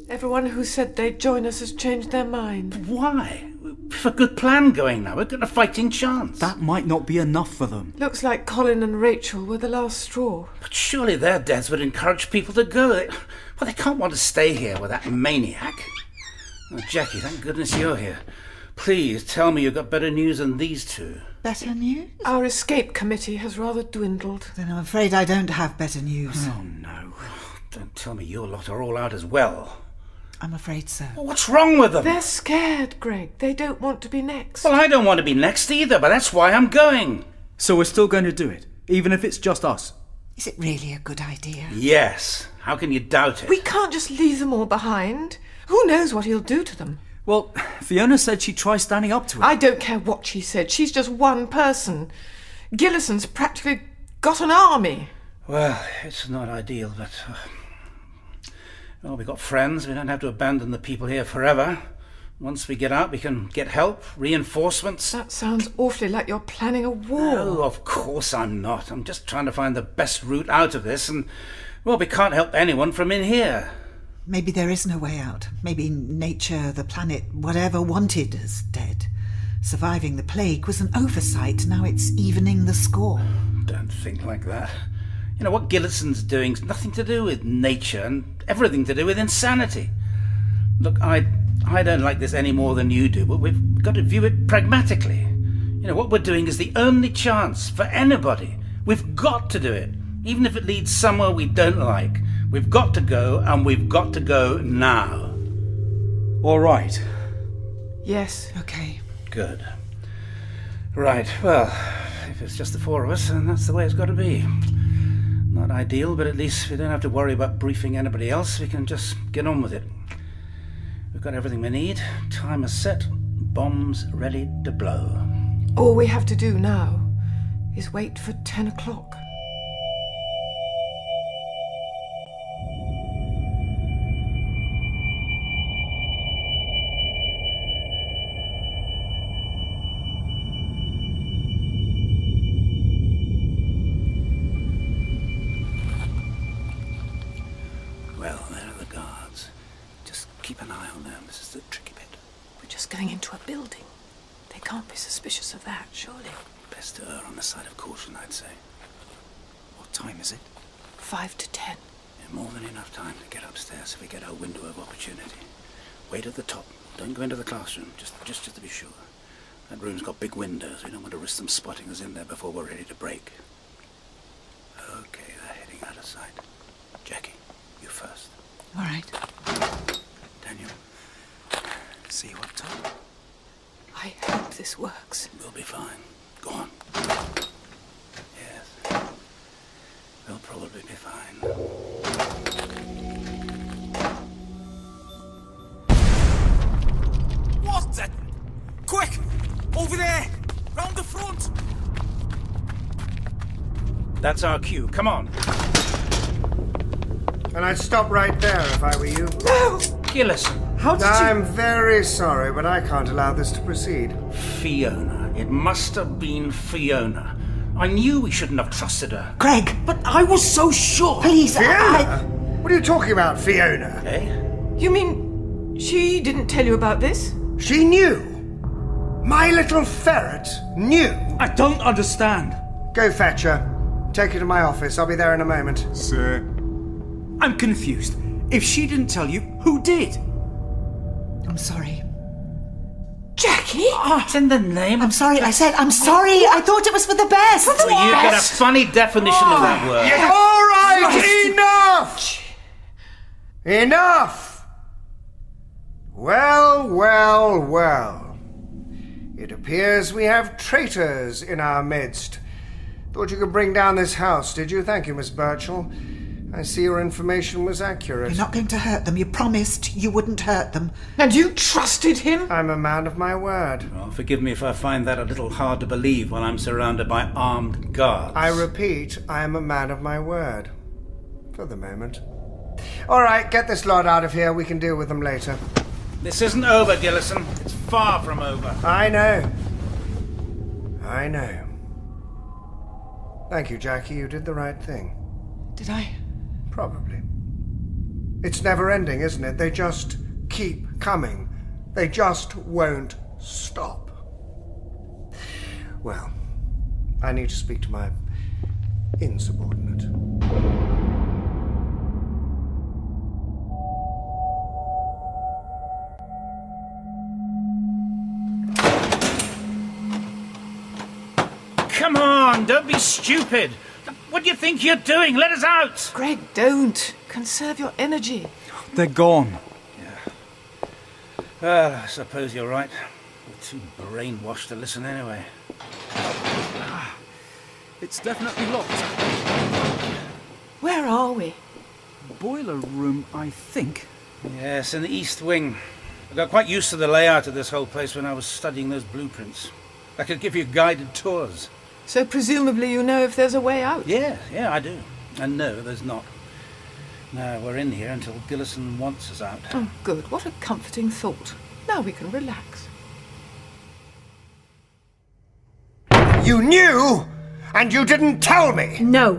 D: Everyone who said they'd join us has changed their mind.
E: Why? We've a good plan going now. We've got a fighting chance.
F: That might not be enough for them.
D: Looks like Colin and Rachel were the last straw.
E: But surely their deaths would encourage people to go. Well, they can't want to stay here with that maniac. Oh, Jackie, thank goodness you're here. Please tell me you've got better news than these two.
G: Better news?
D: Our escape committee has rather dwindled.
G: Then I'm afraid I don't have better news.
F: Oh no.
E: Don't tell me your lot are all out as well.
G: I'm afraid so.
E: Well, what's wrong with them?
D: They're scared, Greg. They don't want to be next.
E: Well, I don't want to be next either, but that's why I'm going.
F: So we're still going to do it, even if it's just us?
G: Is it really a good idea?
E: Yes. How can you doubt it?
D: We can't just leave them all behind. Who knows what he'll do to them?
F: Well, Fiona said she'd try standing up to it.
D: I don't care what she said. She's just one person. Gillison's practically got an army.
E: Well, it's not ideal, but... well, we've got friends. We don't have to abandon the people here forever. Once we get out, we can get help, reinforcements.
D: That sounds awfully like you're planning a war.
E: Oh, of course I'm not. I'm just trying to find the best route out of this, and, well, we can't help anyone from in here.
G: Maybe there is no way out. Maybe nature, the planet, whatever wanted us dead. Surviving the plague was an oversight. Now it's evening the score.
E: Don't think like that. You know, what Gillison's doing's nothing to do with nature and everything to do with insanity. Look, I don't like this any more than you do, but we've got to view it pragmatically. You know, what we're doing is the only chance for anybody. We've got to do it, even if it leads somewhere we don't like. We've got to go, and we've got to go now.
F: All right.
D: Yes.
G: Okay.
E: Good. Right, well, if it's just the four of us, then that's the way it's got to be. Not ideal, but at least we don't have to worry about briefing anybody else. We can just get on with it. We've got everything we need. Timer set. Bombs ready to blow.
D: All we have to do now is wait for 10 o'clock.
E: Well, there are the guards. Just keep an eye on them. This is the tricky bit.
D: We're just going into a building. They can't be suspicious of that, surely.
E: Best to err on the side of caution, I'd say.
F: What time is it?
D: 5 to 10.
E: Yeah, more than enough time to get upstairs if we get our window of opportunity. Wait at the top. Don't go into the classroom, just to be sure. That room's got big windows. We don't want to risk them spotting us in there before we're ready to break. Okay, they're heading out of sight. Jackie, you first.
G: All right.
E: Daniel,
F: See you up top.
D: I hope this works.
E: we'll be fine. Go on. Yes. We'll probably be fine.
C: What the? Quick! Over there! Round the front!
E: That's our cue. Come on.
B: And I'd stop right there if I were you.
D: No!
E: Gillison.
D: How did you...
B: I'm very sorry, but I can't allow this to proceed.
E: Fiona. It must have been Fiona. I knew we shouldn't have trusted her.
G: Greg,
F: But I was so sure.
G: please,
B: Fiona? What are you talking about, Fiona?
E: Eh?
D: You mean she didn't tell you about this?
B: She knew. My little ferret knew.
F: I don't understand.
B: Go fetch her. Take her to my office. I'll be there in a moment.
H: Sir,
F: I'm confused. If she didn't tell you, who did?
G: I'm sorry.
D: Jackie?
E: It's in the name.
G: I'm sorry. I said I'm sorry. I thought it was for the best.
E: Well, you get a funny definition of that word.
B: All right, enough! Enough! Well, well, well. It appears we have traitors in our midst. Thought you could bring down this house, did you? Thank you, Miss Birchall. I see your information was accurate.
G: You're not going to hurt them. You promised you wouldn't hurt them.
D: And you trusted him?
B: I'm a man of my word.
E: Well, forgive me if I find that a little hard to believe while I'm surrounded by armed guards.
B: I repeat, I am a man of my word. For the moment. All right, get this lot out of here. We can deal with them later.
E: This isn't over, Gillison. It's far from over.
B: I know. I know. Thank you, Jackie. You did the right thing.
G: Did I?
B: Probably. It's never ending, isn't it? They just keep coming. They just won't stop. Well, I need to speak to my insubordinate.
E: Come on, don't be stupid. What do you think you're doing? Let us out!
D: Greg, don't. Conserve your energy.
F: They're gone.
E: Well, I suppose you're right. We're too brainwashed to listen anyway.
F: It's definitely locked.
D: Where are we?
F: Boiler room, I think.
E: Yes, in the East Wing. I got quite used to the layout of this whole place when I was studying those blueprints. I could give you guided tours.
D: So presumably you know if there's a way out?
E: Yeah, I do. And no, there's not. No, we're in here until Gillison wants us out.
D: Oh, good. What a comforting thought. Now we can relax.
B: You knew, and you didn't tell me!
A: No.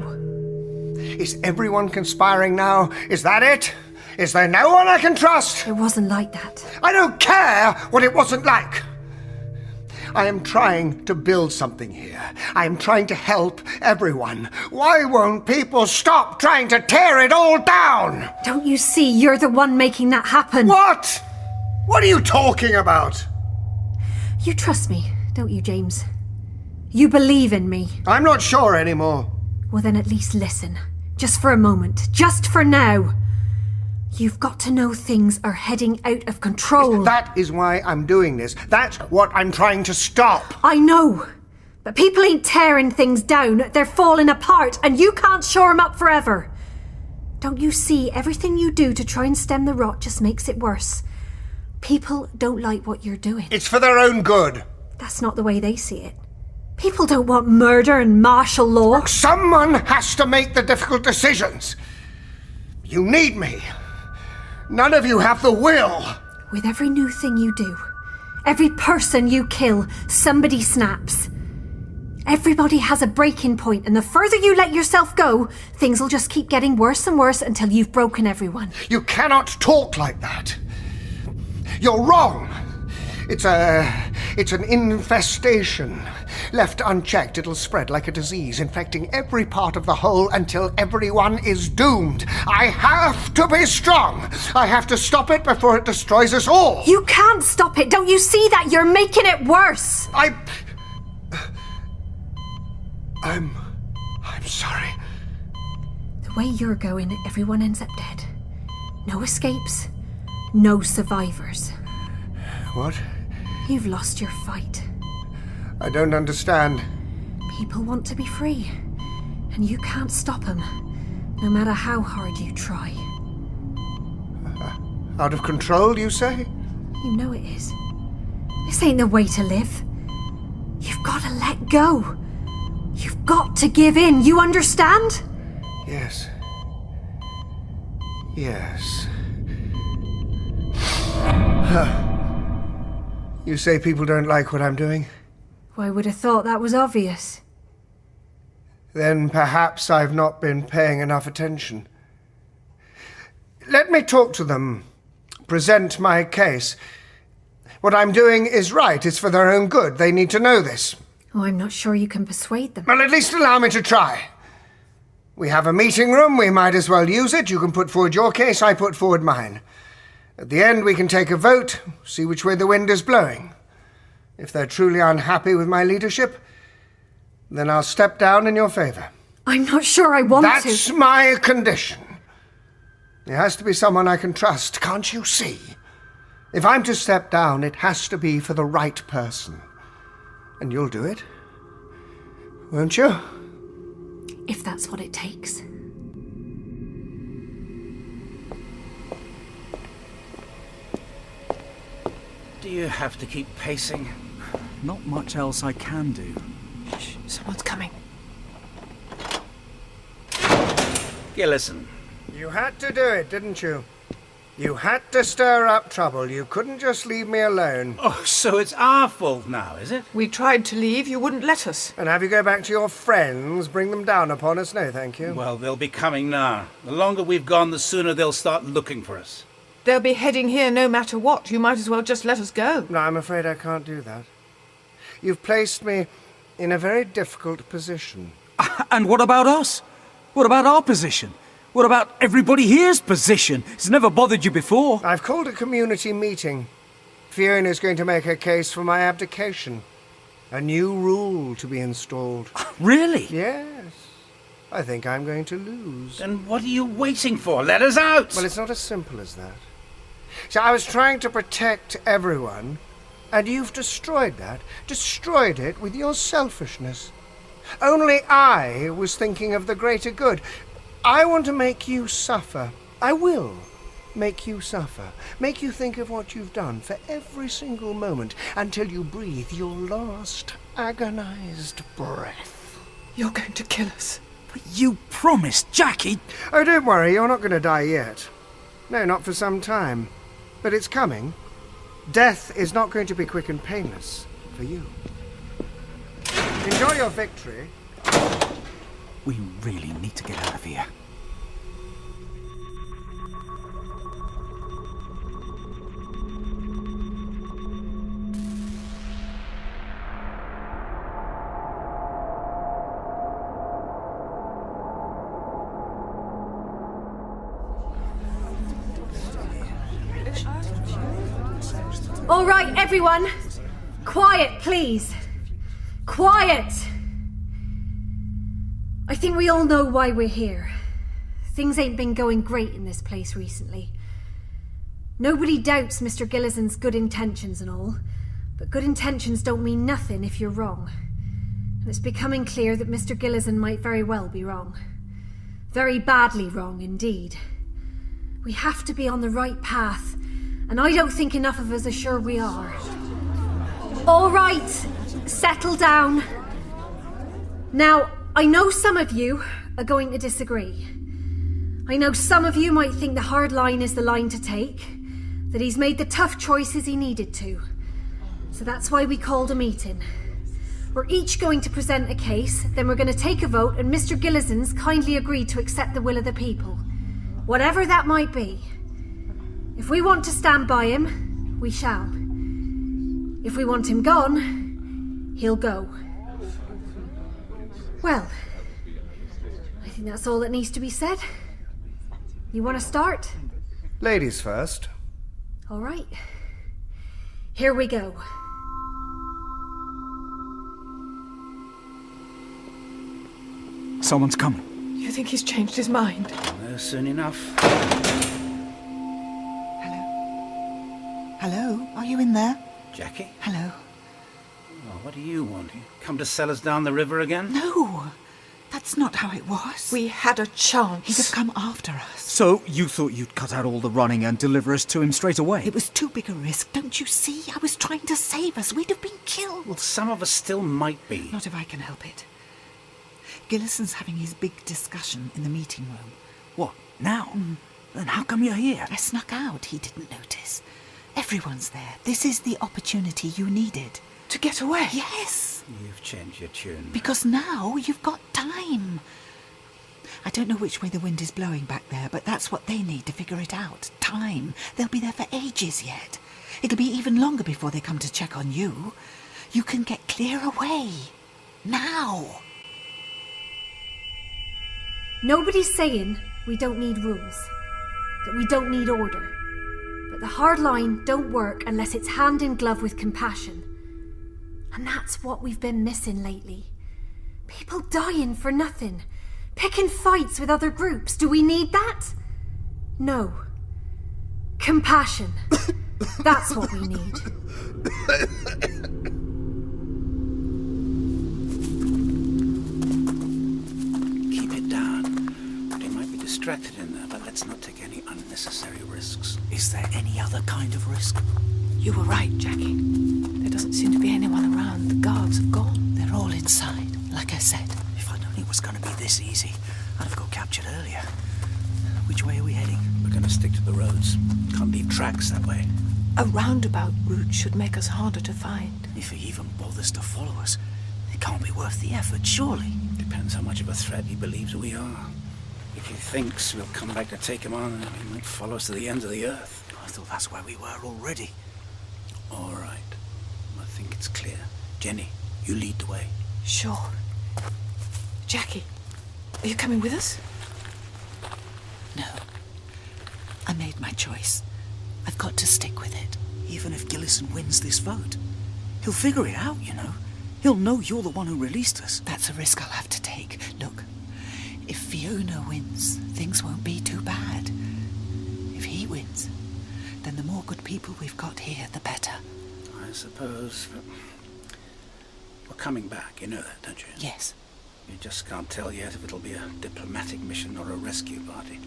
B: Is everyone conspiring now? Is that it? Is there no one I can trust?
A: It wasn't like that.
B: I don't care what it wasn't like. I am trying to build something here. I am trying to help everyone. Why won't people stop trying to tear it all down?
A: Don't you see you're the one making that happen?
B: What? What are you talking about?
A: You trust me, don't you, James? You believe in me.
B: I'm not sure anymore.
A: Well, then at least listen. Just for a moment. Just for now. You've got to know things are heading out of control.
B: That is why I'm doing this. That's what I'm trying to stop.
A: I know. But people ain't tearing things down. They're falling apart, and you can't shore them up forever. Don't you see everything you do to try and stem the rot just makes it worse? People don't like what you're doing.
B: It's for their own good.
A: That's not the way they see it. People don't want murder and martial law.
B: Someone has to make the difficult decisions. You need me. None of you have the will.
A: With every new thing you do, every person you kill, somebody snaps. Everybody has a breaking point, and the further you let yourself go, things will just keep getting worse and worse until you've broken everyone.
B: You cannot talk like that. You're wrong. It's an infestation. Left unchecked, it'll spread like a disease, infecting every part of the whole until everyone is doomed. I have to be strong. I have to stop it before it destroys us all.
A: You can't stop it. Don't you see that? You're making it worse.
B: I'm sorry.
A: The way you're going, everyone ends up dead. No escapes, no survivors.
B: What?
A: You've lost your fight.
B: I don't understand.
A: People want to be free, and you can't stop them, no matter how hard you try.
B: Out of control, you say?
A: You know it is. This ain't the way to live. You've got to let go. You've got to give in. You understand?
B: Yes. Yes. You say people don't like what I'm doing?
A: Well, I would have thought that was obvious.
B: Then perhaps I've not been paying enough attention. Let me talk to them. Present my case. What I'm doing is right. It's for their own good. They need to know this.
A: Oh, I'm not sure you can persuade them.
B: Well, at least allow me to try. We have a meeting room. We might as well use it. You can put forward your case. I put forward mine. At the end, we can take a vote, see which way the wind is blowing. If they're truly unhappy with my leadership, then I'll step down in your favour.
A: I'm not sure I want to.
B: That's my condition. There has to be someone I can trust, can't you see? If I'm to step down, it has to be for the right person. And you'll do it, won't you?
A: If that's what it takes.
E: Do you have to keep pacing?
F: Not much else I can do.
D: Shh, someone's coming.
E: Gillison.
B: You had to do it, didn't you? You had to stir up trouble. You couldn't just leave me alone.
E: Oh, so it's our fault now, is it?
D: We tried to leave, you wouldn't let us.
B: And have you go back to your friends, bring them down upon us? No, thank you.
E: Well, they'll be coming now. The longer we've gone, the sooner they'll start looking for us.
D: They'll be heading here no matter what. You might as well just let us go.
B: No, I'm afraid I can't do that. You've placed me in a very difficult position.
F: And what about us? What about our position? What about everybody here's position? It's never bothered you before.
B: I've called a community meeting. Fiona's going to make her case for my abdication. A new rule to be installed.
F: Really?
B: Yes. I think I'm going to lose.
E: Then what are you waiting for? Let us out!
B: Well, it's not as simple as that. So I was trying to protect everyone, and you've destroyed that. Destroyed it with your selfishness. Only I was thinking of the greater good. I want to make you suffer. I will make you suffer. Make you think of what you've done for every single moment until you breathe your last agonized breath.
D: You're going to kill us.
F: But you promised, Jackie.
B: Oh, don't worry, you're not going to die yet. No, not for some time. But it's coming. Death is not going to be quick and painless for you. Enjoy your victory.
F: We really need to get out of here.
A: All right, everyone. Quiet, please. Quiet! I think we all know why we're here. Things ain't been going great in this place recently. Nobody doubts Mr. Gillison's good intentions and all, but good intentions don't mean nothing if you're wrong. And it's becoming clear that Mr. Gillison might very well be wrong. Very badly wrong indeed. We have to be on the right path, and I don't think enough of us are sure we are. All right, settle down. Now, I know some of you are going to disagree. I know some of you might think the hard line is the line to take, that he's made the tough choices he needed to. So that's why we called a meeting. We're each going to present a case, then we're going to take a vote, and Mr. Gillison's kindly agreed to accept the will of the people. Whatever that might be. If we want to stand by him, we shall. If we want him gone, he'll go. Well, I think that's all that needs to be said. You want to start?
B: Ladies first.
A: All right. Here we go.
F: Someone's coming.
D: You think he's changed his mind?
E: Soon enough.
G: Hello? Are you in there?
E: Jackie?
G: Hello?
E: Oh, what do you want? You come to sell us down the river again?
G: No, that's not how it was.
D: We had a chance.
G: He'd have come after us.
F: So you thought you'd cut out all the running and deliver us to him straight away?
G: It was too big a risk, don't you see? I was trying to save us. We'd have been killed.
E: Well, some of us still might be.
G: Not if I can help it. Gillison's having his big discussion in the meeting room.
F: What, now? Then how come you're here?
G: I snuck out. He didn't notice. Everyone's there. This is the opportunity you needed.
D: To get away?
G: Yes,
E: You've changed your tune.
G: because now you've got time. I don't know which way the wind is blowing back there, but that's what they need to figure it out. Time. They'll be there for ages yet. It'll be even longer before they come to check on you. You can get clear away. Now.
A: Nobody's saying we don't need rules, that we don't need order. But the hard line don't work unless it's hand in glove with compassion. And that's what we've been missing lately. People dying for nothing, picking fights with other groups. Do we need that? No. Compassion. That's what we need.
E: Keep it down. They might be distracted in there, but let's not take any unnecessary risks.
F: Is there any other kind of risk?
D: You were right, Jackie. There doesn't seem to be anyone around. The guards have gone.
G: They're all inside, like I said.
F: If I'd known it was going to be this easy, I'd have got captured earlier. Which way are we heading?
E: We're going to stick to the roads. Can't leave tracks that way.
D: A roundabout route should make us harder to find.
F: If he even bothers to follow us, it can't be worth the effort, surely.
E: Depends how much of a threat he believes we are. If he thinks we'll come back to take him on, he might follow us to the ends of the earth.
F: I thought that's where we were already.
E: All right. I think it's clear. Jenny, you lead the way.
D: Sure. Jackie, are you coming with us?
G: No. I made my choice. I've got to stick with it.
F: Even if Gillison wins this vote, he'll figure it out, you know. He'll know you're the one who released us.
G: That's a risk I'll have to take. Look, if Fiona wins, things won't be too bad. If he wins, then the more good people we've got here, the better.
E: I suppose. But we're coming back, you know that, don't you?
G: Yes.
E: You just can't tell yet if it'll be a diplomatic mission or a rescue party.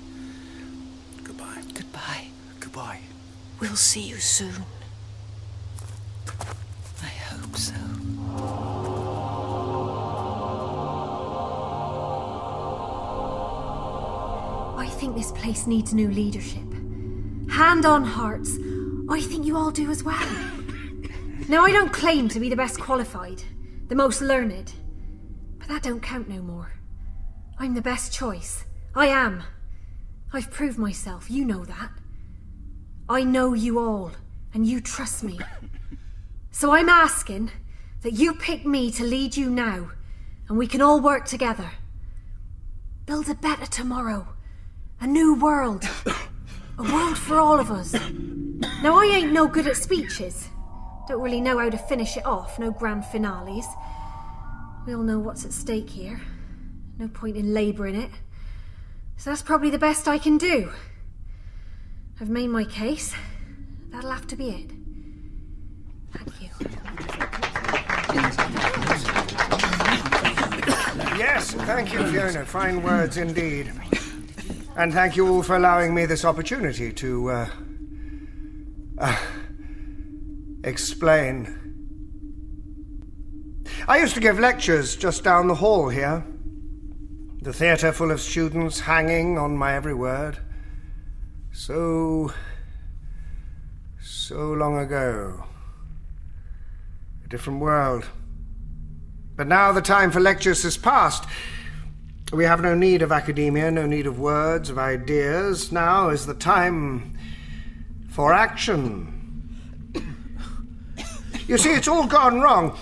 E: Goodbye.
G: Goodbye.
F: Goodbye.
D: We'll see you soon.
G: I hope so.
A: I think this place needs new leadership. Hand on hearts, I think you all do as well. Now, I don't claim to be the best qualified, the most learned, but that don't count no more. I'm the best choice. I am. I've proved myself, you know that. I know you all, and you trust me. So I'm asking that you pick me to lead you now, and we can all work together. Build a better tomorrow. A new world. A world for all of us. Now, I ain't no good at speeches. Don't really know how to finish it off, no grand finales. We all know what's at stake here. No point in labouring it. So that's probably the best I can do. I've made my case. That'll have to be it. Thank you.
B: Yes, thank you, Fiona. Fine words indeed. And thank you all for allowing me this opportunity to, explain. I used to give lectures just down the hall here. The theatre full of students hanging on my every word. So long ago. A different world. But now the time for lectures has passed. We have no need of academia, no need of words, of ideas. Now is the time for action. You see, it's all gone wrong.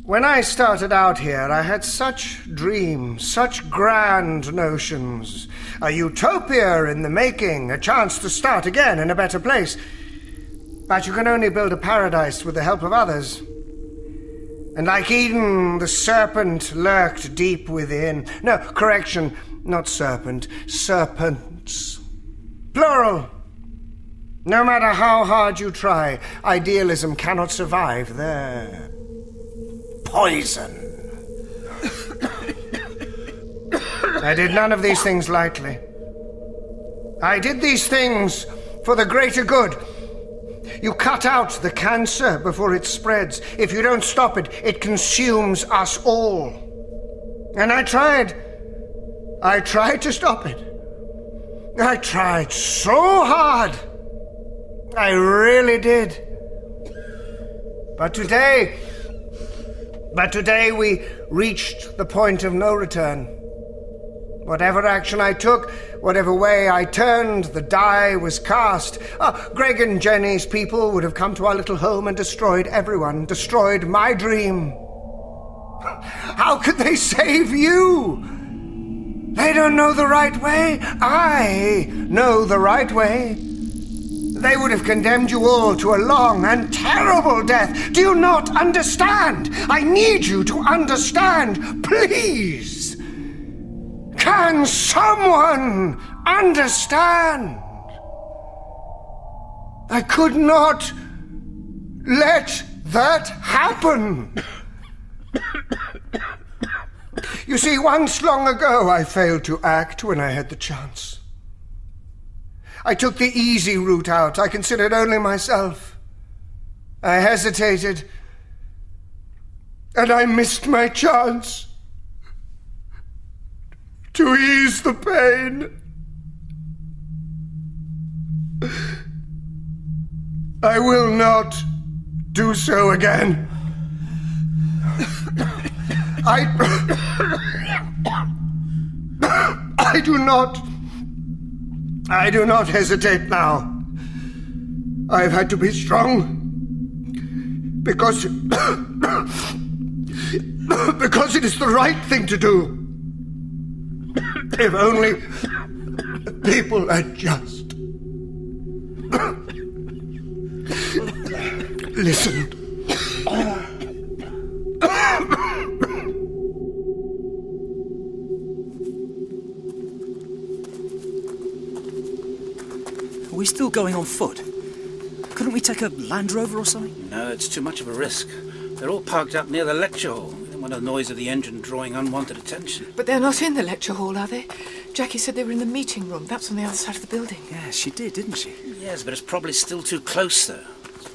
B: When I started out here, I had such dreams, such grand notions. A utopia in the making, a chance to start again in a better place. But you can only build a paradise with the help of others. And like Eden, the serpent lurked deep within. No, correction, not serpent, serpents. Plural. No matter how hard you try, idealism cannot survive there. Poison. I did none of these things lightly. I did these things for the greater good. You cut out the cancer before it spreads. If you don't stop it, it consumes us all. And I tried. I tried to stop it. I tried so hard. I really did. But today we reached the point of no return. Whatever action I took, whatever way I turned, the die was cast. Greg and Jenny's people would have come to our little home and destroyed everyone, destroyed my dream. How could they save you? They don't know the right way. I know the right way. They would have condemned you all to a long and terrible death. Do you not understand? I need you to understand, please. Can someone understand? I could not let that happen. You see, once long ago I failed to act when I had the chance. I took the easy route out. I considered only myself. I hesitated, and I missed my chance to ease the pain. I will not do so again. I do not hesitate now. I've had to be strong because it is the right thing to do. If only people had just listened.
F: Are we still going on foot? Couldn't we take a Land Rover or something?
E: No, it's too much of a risk. They're all parked up near the lecture hall. We don't want the noise of the engine drawing unwanted attention.
D: But they're not in the lecture hall, are they? Jackie said they were in the meeting room. That's on the other side of the building.
F: Yeah, she did, didn't she?
E: Yes, but it's probably still too close, though.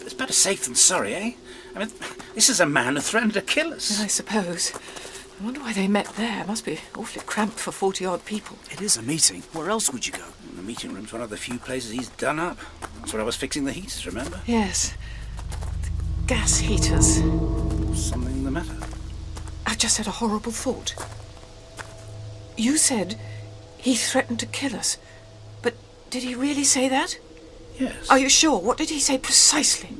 E: It's better safe than sorry, eh? I mean, this is a man who threatened to kill us.
D: I suppose. I wonder why they met there. It must be awfully cramped for 40-odd people.
F: It is a meeting. Where else would you go?
E: The meeting room's one of the few places he's done up. That's where I was fixing the heaters, remember?
D: Yes. The gas heaters.
E: Something the matter?
D: I've just had a horrible thought. You said he threatened to kill us. But did he really say that?
E: Yes.
D: Are you sure? What did he say precisely?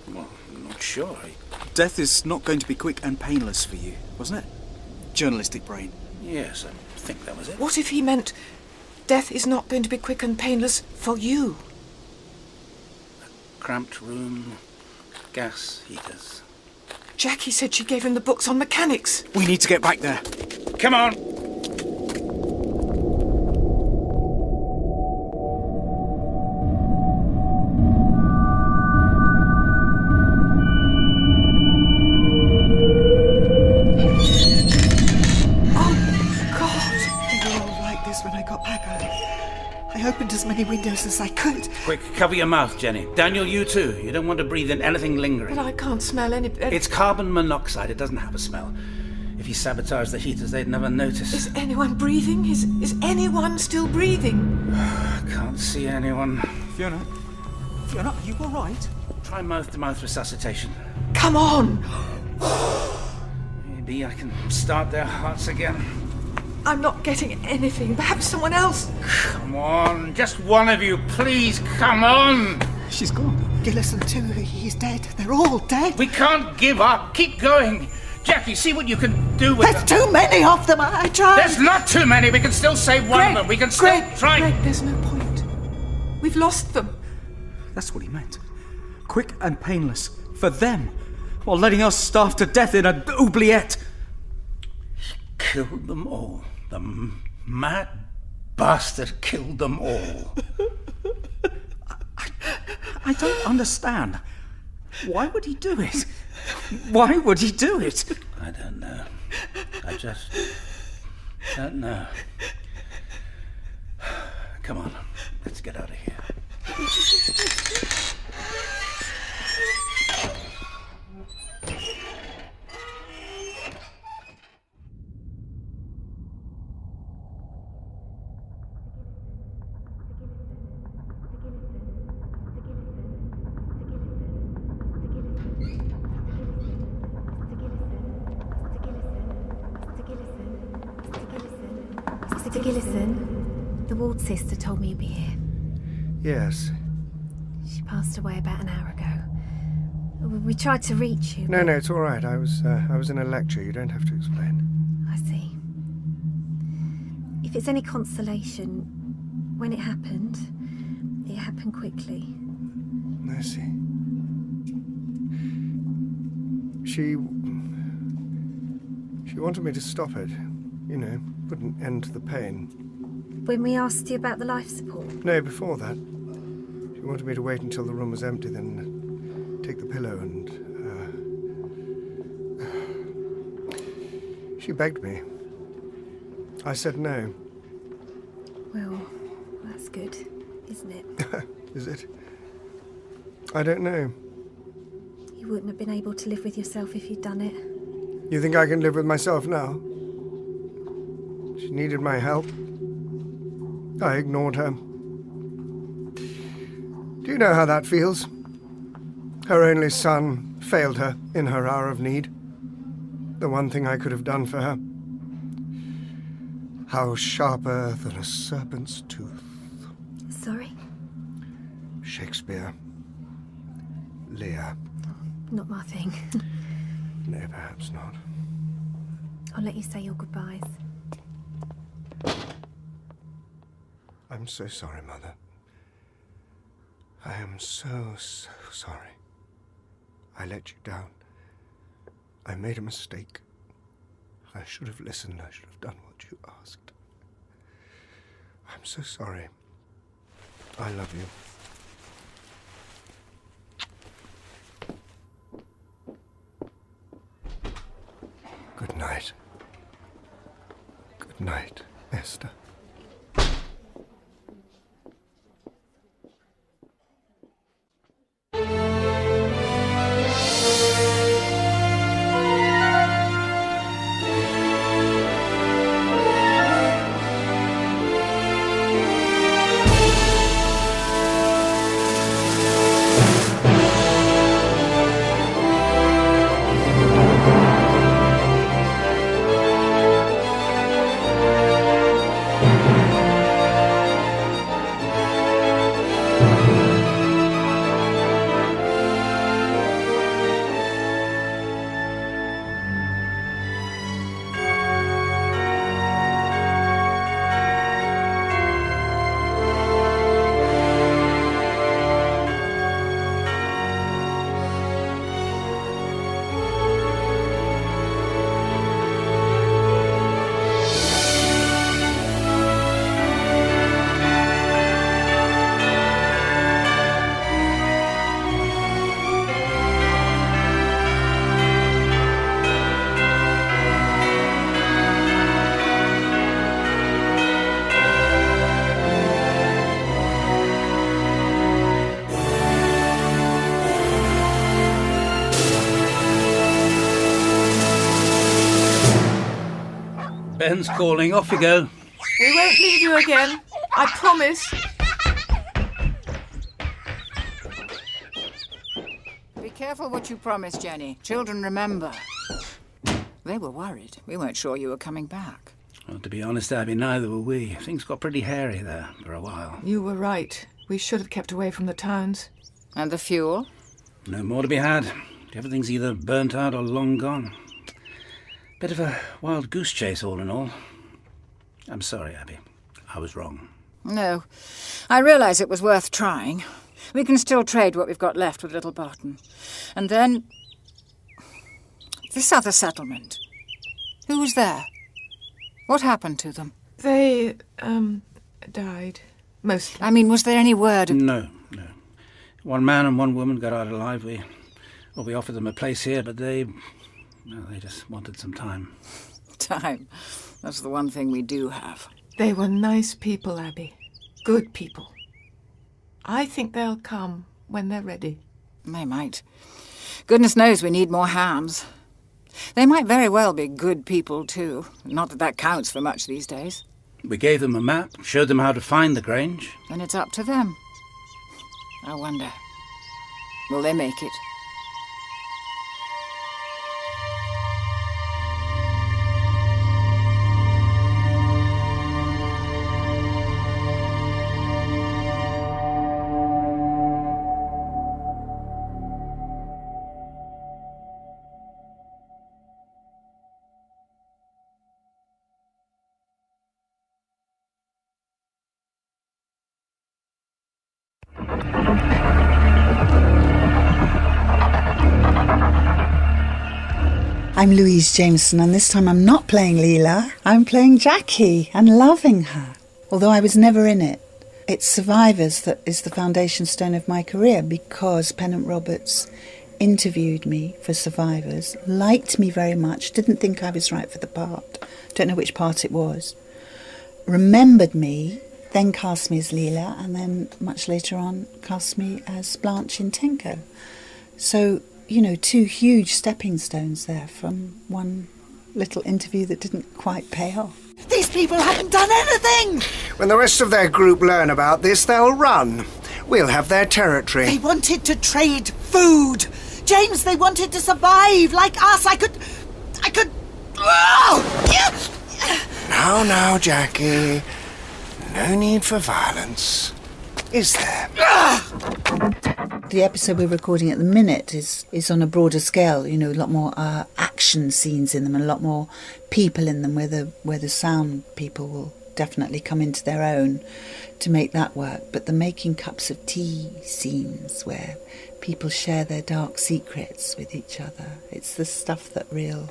E: Well, I'm not sure.
F: Death is not going to be quick and painless for you, wasn't it? Journalistic brain.
E: Yes, I think that was it.
D: What if he meant death is not going to be quick and painless for you?
E: Cramped room, gas heaters.
D: Jackie said she gave him the books on mechanics.
F: We need to get back there.
E: Come on!
G: I opened as many windows as I could.
E: Quick, cover your mouth, Jenny. Daniel, you too. You don't want to breathe in anything lingering.
D: But I can't smell any...
E: It's carbon monoxide. It doesn't have a smell. If he sabotaged the heaters, they'd never notice.
D: Is anyone breathing? Is anyone still breathing?
E: Can't see anyone.
F: Fiona, are you all right?
E: Try mouth-to-mouth resuscitation.
D: Come on!
E: Maybe I can start their hearts again.
D: I'm not getting anything. Perhaps someone else.
E: Come on, just one of you, please, come on!
F: She's gone.
G: Gillison too, he's dead. They're all dead.
E: We can't give up. Keep going. Jackie, see what you can do with
G: There's
E: them.
G: too many of them. I tried.
E: There's not too many. We can still save one of them. We can still try.
D: Greg, there's no point. We've lost them.
F: That's what he meant. Quick and painless. For them. While letting us starve to death in an oubliette.
E: Killed them all. The mad bastard killed them all.
F: I don't understand. Why would he do it? Why would he do it?
E: I don't know. I just don't know. Come on, let's get out of here.
A: Mr. Gillison, the ward sister told me you'd be here.
B: Yes.
A: She passed away about an hour ago. We tried to reach you.
B: No, it's all right. I was in a lecture. You don't have to explain.
A: I see. If it's any consolation, when it happened quickly.
B: I see. She wanted me to stop it. You know, wouldn't end the pain.
A: When we asked you about the life support?
B: No, before that. She wanted me to wait until the room was empty, then take the pillow and... She begged me. I said no.
A: Well, that's good, isn't it?
B: Is it? I don't know.
A: You wouldn't have been able to live with yourself if you'd done it.
B: You think I can live with myself now? She needed my help. I ignored her. Do you know how that feels? Her only son failed her in her hour of need. The one thing I could have done for her. How sharper than a serpent's tooth.
A: Sorry?
B: Shakespeare. Lear.
A: Not my thing.
B: No, perhaps not.
A: I'll let you say your goodbyes.
B: I'm so sorry, Mother. I am so sorry. I let you down. I made a mistake. I should have listened. I should have done what you asked. I'm so sorry. I love you. Good night. Good night, Esther.
E: Ben's calling. Off you go.
D: We won't leave you again. I promise.
H: Be careful what you promise, Jenny. Children remember. They were worried. We weren't sure you were coming back.
E: Well, to be honest, Abby, neither were we. Things got pretty hairy there for a while.
D: You were right. We should have kept away from the towns.
H: And the fuel?
E: No more to be had. Everything's either burnt out or long gone. Bit of a wild goose chase, all in all. I'm sorry, Abby. I was wrong.
H: No. I realise it was worth trying. We can still trade what we've got left with Little Barton. And then... this other settlement. Who was there? What happened to them?
D: They, died. Mostly.
H: I mean, was there any word of...
E: No. One man and one woman got out alive. We offered them a place here, but they just wanted some time.
H: Time. That's the one thing we do have.
D: They were nice people, Abby. Good people. I think they'll come when they're ready.
H: They might. Goodness knows we need more hands. They might very well be good people, too. Not that that counts for much these days.
E: We gave them a map, showed them how to find the Grange.
H: Then it's up to them. I wonder, will they make it?
G: I'm Louise Jameson, and this time I'm not playing Leela. I'm playing Jackie and loving her, although I was never in it. It's Survivors that is the foundation stone of my career, because Pennant Roberts interviewed me for Survivors, liked me very much, didn't think I was right for the part, don't know which part it was, remembered me, then cast me as Leela, and then much later on cast me as Blanche in Tenko. So, you know, two huge stepping stones there from one little interview that didn't quite pay off. These people haven't done anything!
B: When the rest of their group learn about this, they'll run. we'll have their territory.
G: They wanted to trade food. James, they wanted to survive like us. I could...
B: Now, Jackie. No need for violence, is there?
G: The episode we're recording at the minute is on a broader scale, a lot more action scenes in them and a lot more people in them where the sound people will definitely come into their own to make that work. But the making cups of tea scenes where people share their dark secrets with each other, it's the stuff that real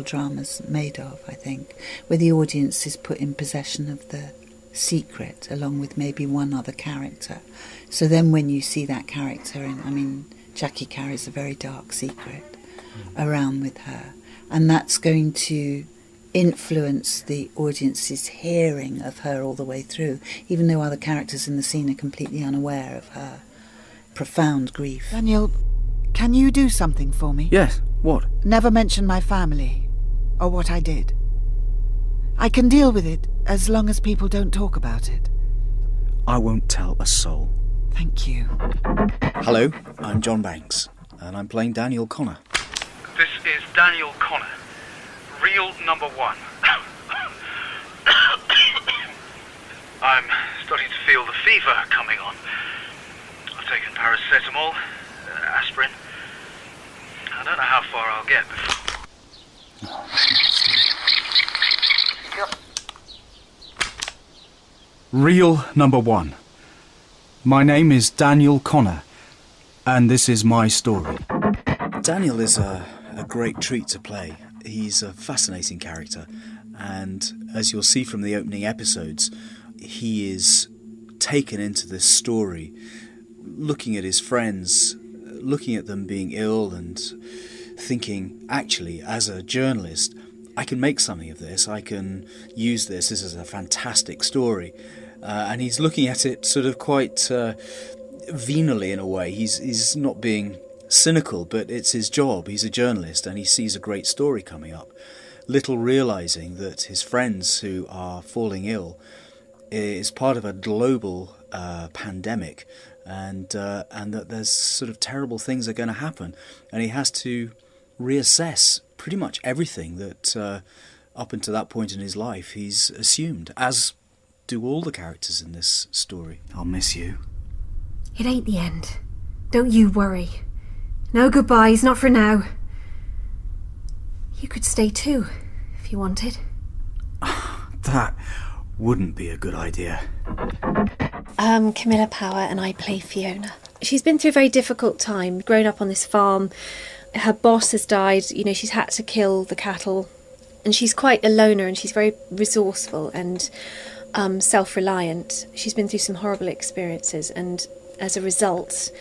G: drama's made of, I think, where the audience is put in possession of the secret along with maybe one other character. So then when you see that character, Jackie carries a very dark secret around with her, and that's going to influence the audience's hearing of her all the way through, even though other characters in the scene are completely unaware of her profound grief. Daniel, can you do something for me?
F: Yes, what?
G: Never mention my family or what I did. I can deal with it as long as people don't talk about it.
F: I won't tell a soul.
G: Thank you.
F: Hello, I'm John Banks, and I'm playing Daniel Connor.
I: This is Daniel Connor, real number one. I'm starting to feel the fever coming on. I've taken paracetamol, aspirin. I don't know how far I'll get before...
F: Real number one. My name is Daniel Connor, and this is my story. Daniel is a great treat to play. He's a fascinating character, and as you'll see from the opening episodes, he is taken into this story, looking at his friends, looking at them being ill and thinking, actually, as a journalist, I can make something of this, I can use this is a fantastic story. And he's looking at it sort of quite venally in a way. He's not being cynical, but it's his job. He's a journalist and he sees a great story coming up, little realising that his friends who are falling ill is part of a global pandemic and that there's sort of terrible things are going to happen. And he has to reassess pretty much everything that up until that point in his life he's assumed, as do all the characters in this story. I'll miss you.
A: It ain't the end. Don't you worry. No goodbyes, not for now. You could stay too, if you wanted.
F: That wouldn't be a good idea.
A: I'm Camilla Power and I play Fiona. She's been through a very difficult time, grown up on this farm. Her boss has died, she's had to kill the cattle. And she's quite a loner and she's very resourceful and self-reliant. She's been through some horrible experiences, and as a result,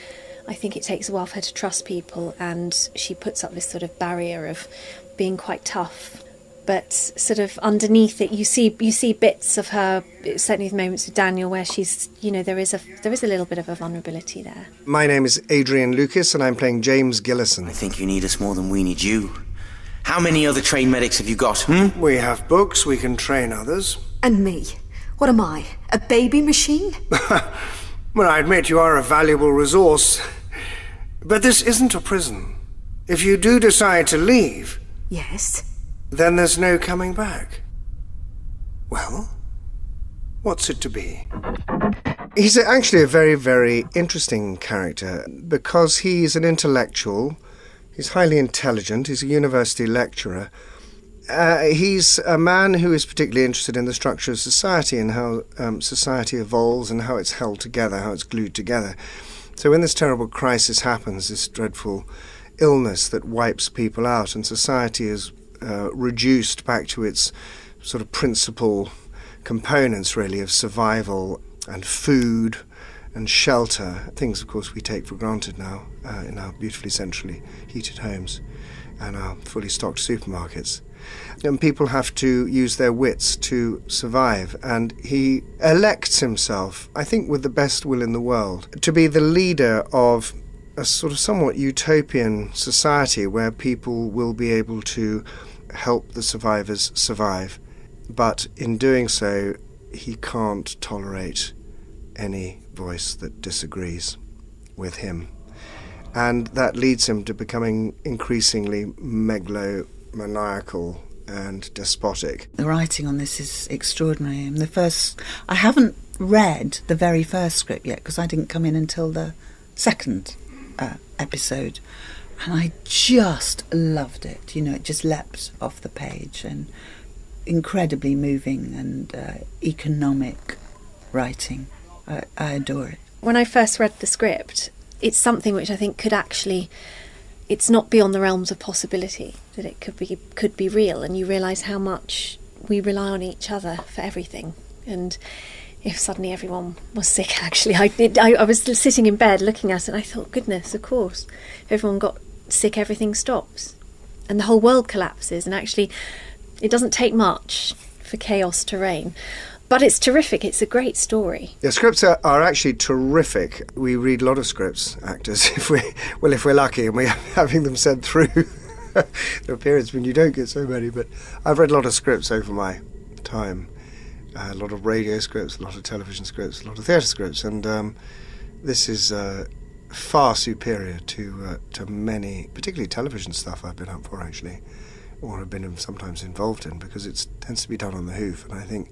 A: I think it takes a while for her to trust people, and she puts up this sort of barrier of being quite tough. But sort of underneath it, you see bits of her, certainly the moments with Daniel, where she's, there is a little bit of a vulnerability there.
B: My name is Adrian Lucas, and I'm playing James Gillison.
J: I think you need us more than we need you. How many other trained medics have you got,
B: We have books, we can train others.
K: And me? What am I, a baby machine?
B: Well, I admit you are a valuable resource. But this isn't a prison. If you do decide to leave...
K: Yes?
B: Then there's no coming back. Well, what's it to be? He's actually a very, very interesting character because he's an intellectual, he's highly intelligent, he's a university lecturer. He's a man who is particularly interested in the structure of society and how society evolves and how it's held together, how it's glued together. So when this terrible crisis happens, this dreadful illness that wipes people out and society is reduced back to its sort of principal components, really, of survival and food and shelter, things, of course, we take for granted now in our beautifully centrally heated homes and our fully stocked supermarkets. And people have to use their wits to survive, and he elects himself, I think with the best will in the world, to be the leader of a sort of somewhat utopian society where people will be able to help the survivors survive. But in doing so, he can't tolerate any voice that disagrees with him. And that leads him to becoming increasingly megalomaniacal and despotic.
G: The writing on this is extraordinary. I haven't read the very first script yet because I didn't come in until the second episode, and I just loved it. It just leapt off the page, and incredibly moving and economic writing. I adore it.
A: When I first read the script, it's something which I think could actually, it's not beyond the realms of possibility, that it could be real, and you realise how much we rely on each other for everything. And if suddenly everyone was sick, actually, I was still sitting in bed looking at it, and I thought, goodness, of course, if everyone got sick, everything stops. And the whole world collapses, and actually, it doesn't take much for chaos to reign. But it's terrific. It's a great story.
B: Yeah, scripts are actually terrific. We read a lot of scripts, actors, if we're lucky, and we're having them sent through. There are periods when you don't get so many, but I've read a lot of scripts over my time. A lot of radio scripts, a lot of television scripts, a lot of theatre scripts, and this is far superior to many, particularly television stuff I've been up for, actually, or have been sometimes involved in, because it tends to be done on the hoof. And I think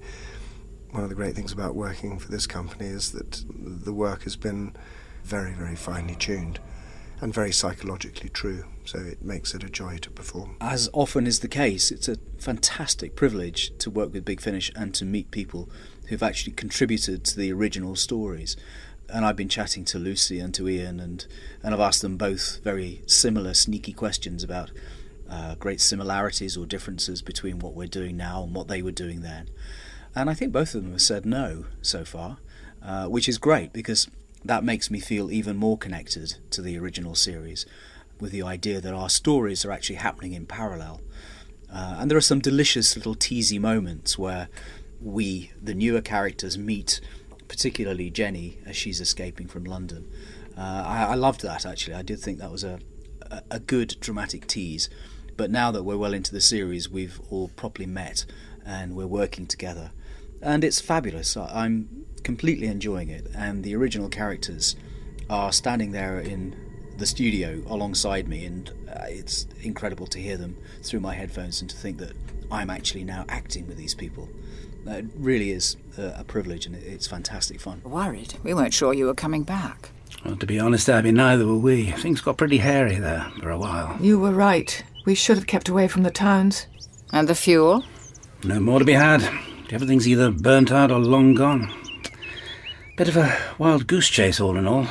B: one of the great things about working for this company is that the work has been very, very finely tuned and very psychologically true, so it makes it a joy to perform.
F: As often is the case, it's a fantastic privilege to work with Big Finish and to meet people who've actually contributed to the original stories. And I've been chatting to Lucy and to Ian, and I've asked them both very similar, sneaky questions about great similarities or differences between what we're doing now and what they were doing then. And I think both of them have said no so far, which is great, because that makes me feel even more connected to the original series, with the idea that our stories are actually happening in parallel. And there are some delicious little teasy moments where we, the newer characters, meet particularly Jenny as she's escaping from London. I loved that, actually. I did think that was a good dramatic tease. But now that we're well into the series, we've all properly met and we're working together. And it's fabulous. I'm completely enjoying it. And the original characters are standing there in the studio alongside me, and it's incredible to hear them through my headphones and to think that I'm actually now acting with these people. It really is a privilege, and it's fantastic fun.
H: Worried? We weren't sure you were coming back.
E: Well, to be honest, Abby, neither were we. Things got pretty hairy there for a while.
D: You were right. We should have kept away from the towns.
H: And the fuel?
E: No more to be had. Everything's either burnt out or long gone. Bit of a wild goose chase, all in all.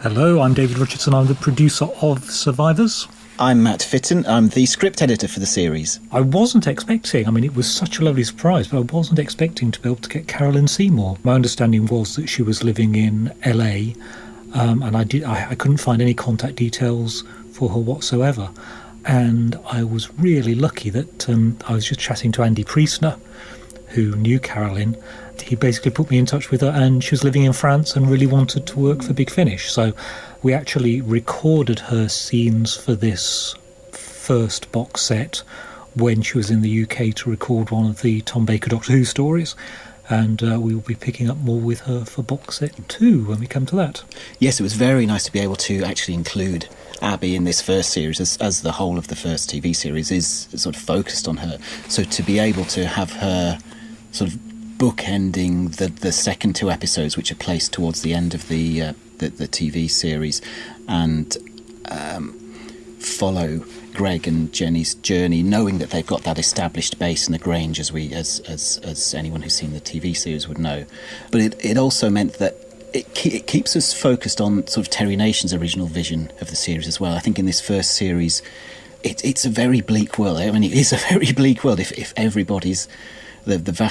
L: Hello, I'm David Richardson. I'm the producer of Survivors.
M: I'm Matt Fitton. I'm the script editor for the series.
L: I wasn't expecting, it was such a lovely surprise, but I wasn't expecting to be able to get Carolyn Seymour. My understanding was that she was living in LA, and I couldn't find any contact details for her whatsoever. And I was really lucky that I was just chatting to Andy Priestner, who knew Carolyn. He basically put me in touch with her, and she was living in France and really wanted to work for Big Finish. So we actually recorded her scenes for this first box set when she was in the UK to record one of the Tom Baker Doctor Who stories. And we will be picking up more with her for box set 2 when we come to that.
M: Yes, it was very nice to be able to actually include Abby in this first series, as the whole of the first TV series is sort of focused on her. So to be able to have her sort of bookending the second 2 episodes, which are placed towards the end of the TV series, and follow Greg and Jenny's journey, knowing that they've got that established base in the Grange, as anyone who's seen the TV series would know. But it also meant that it keeps us focused on sort of Terry Nation's original vision of the series as well. I think in this first series, it's a very bleak world. It is a very bleak world if everybody's the vast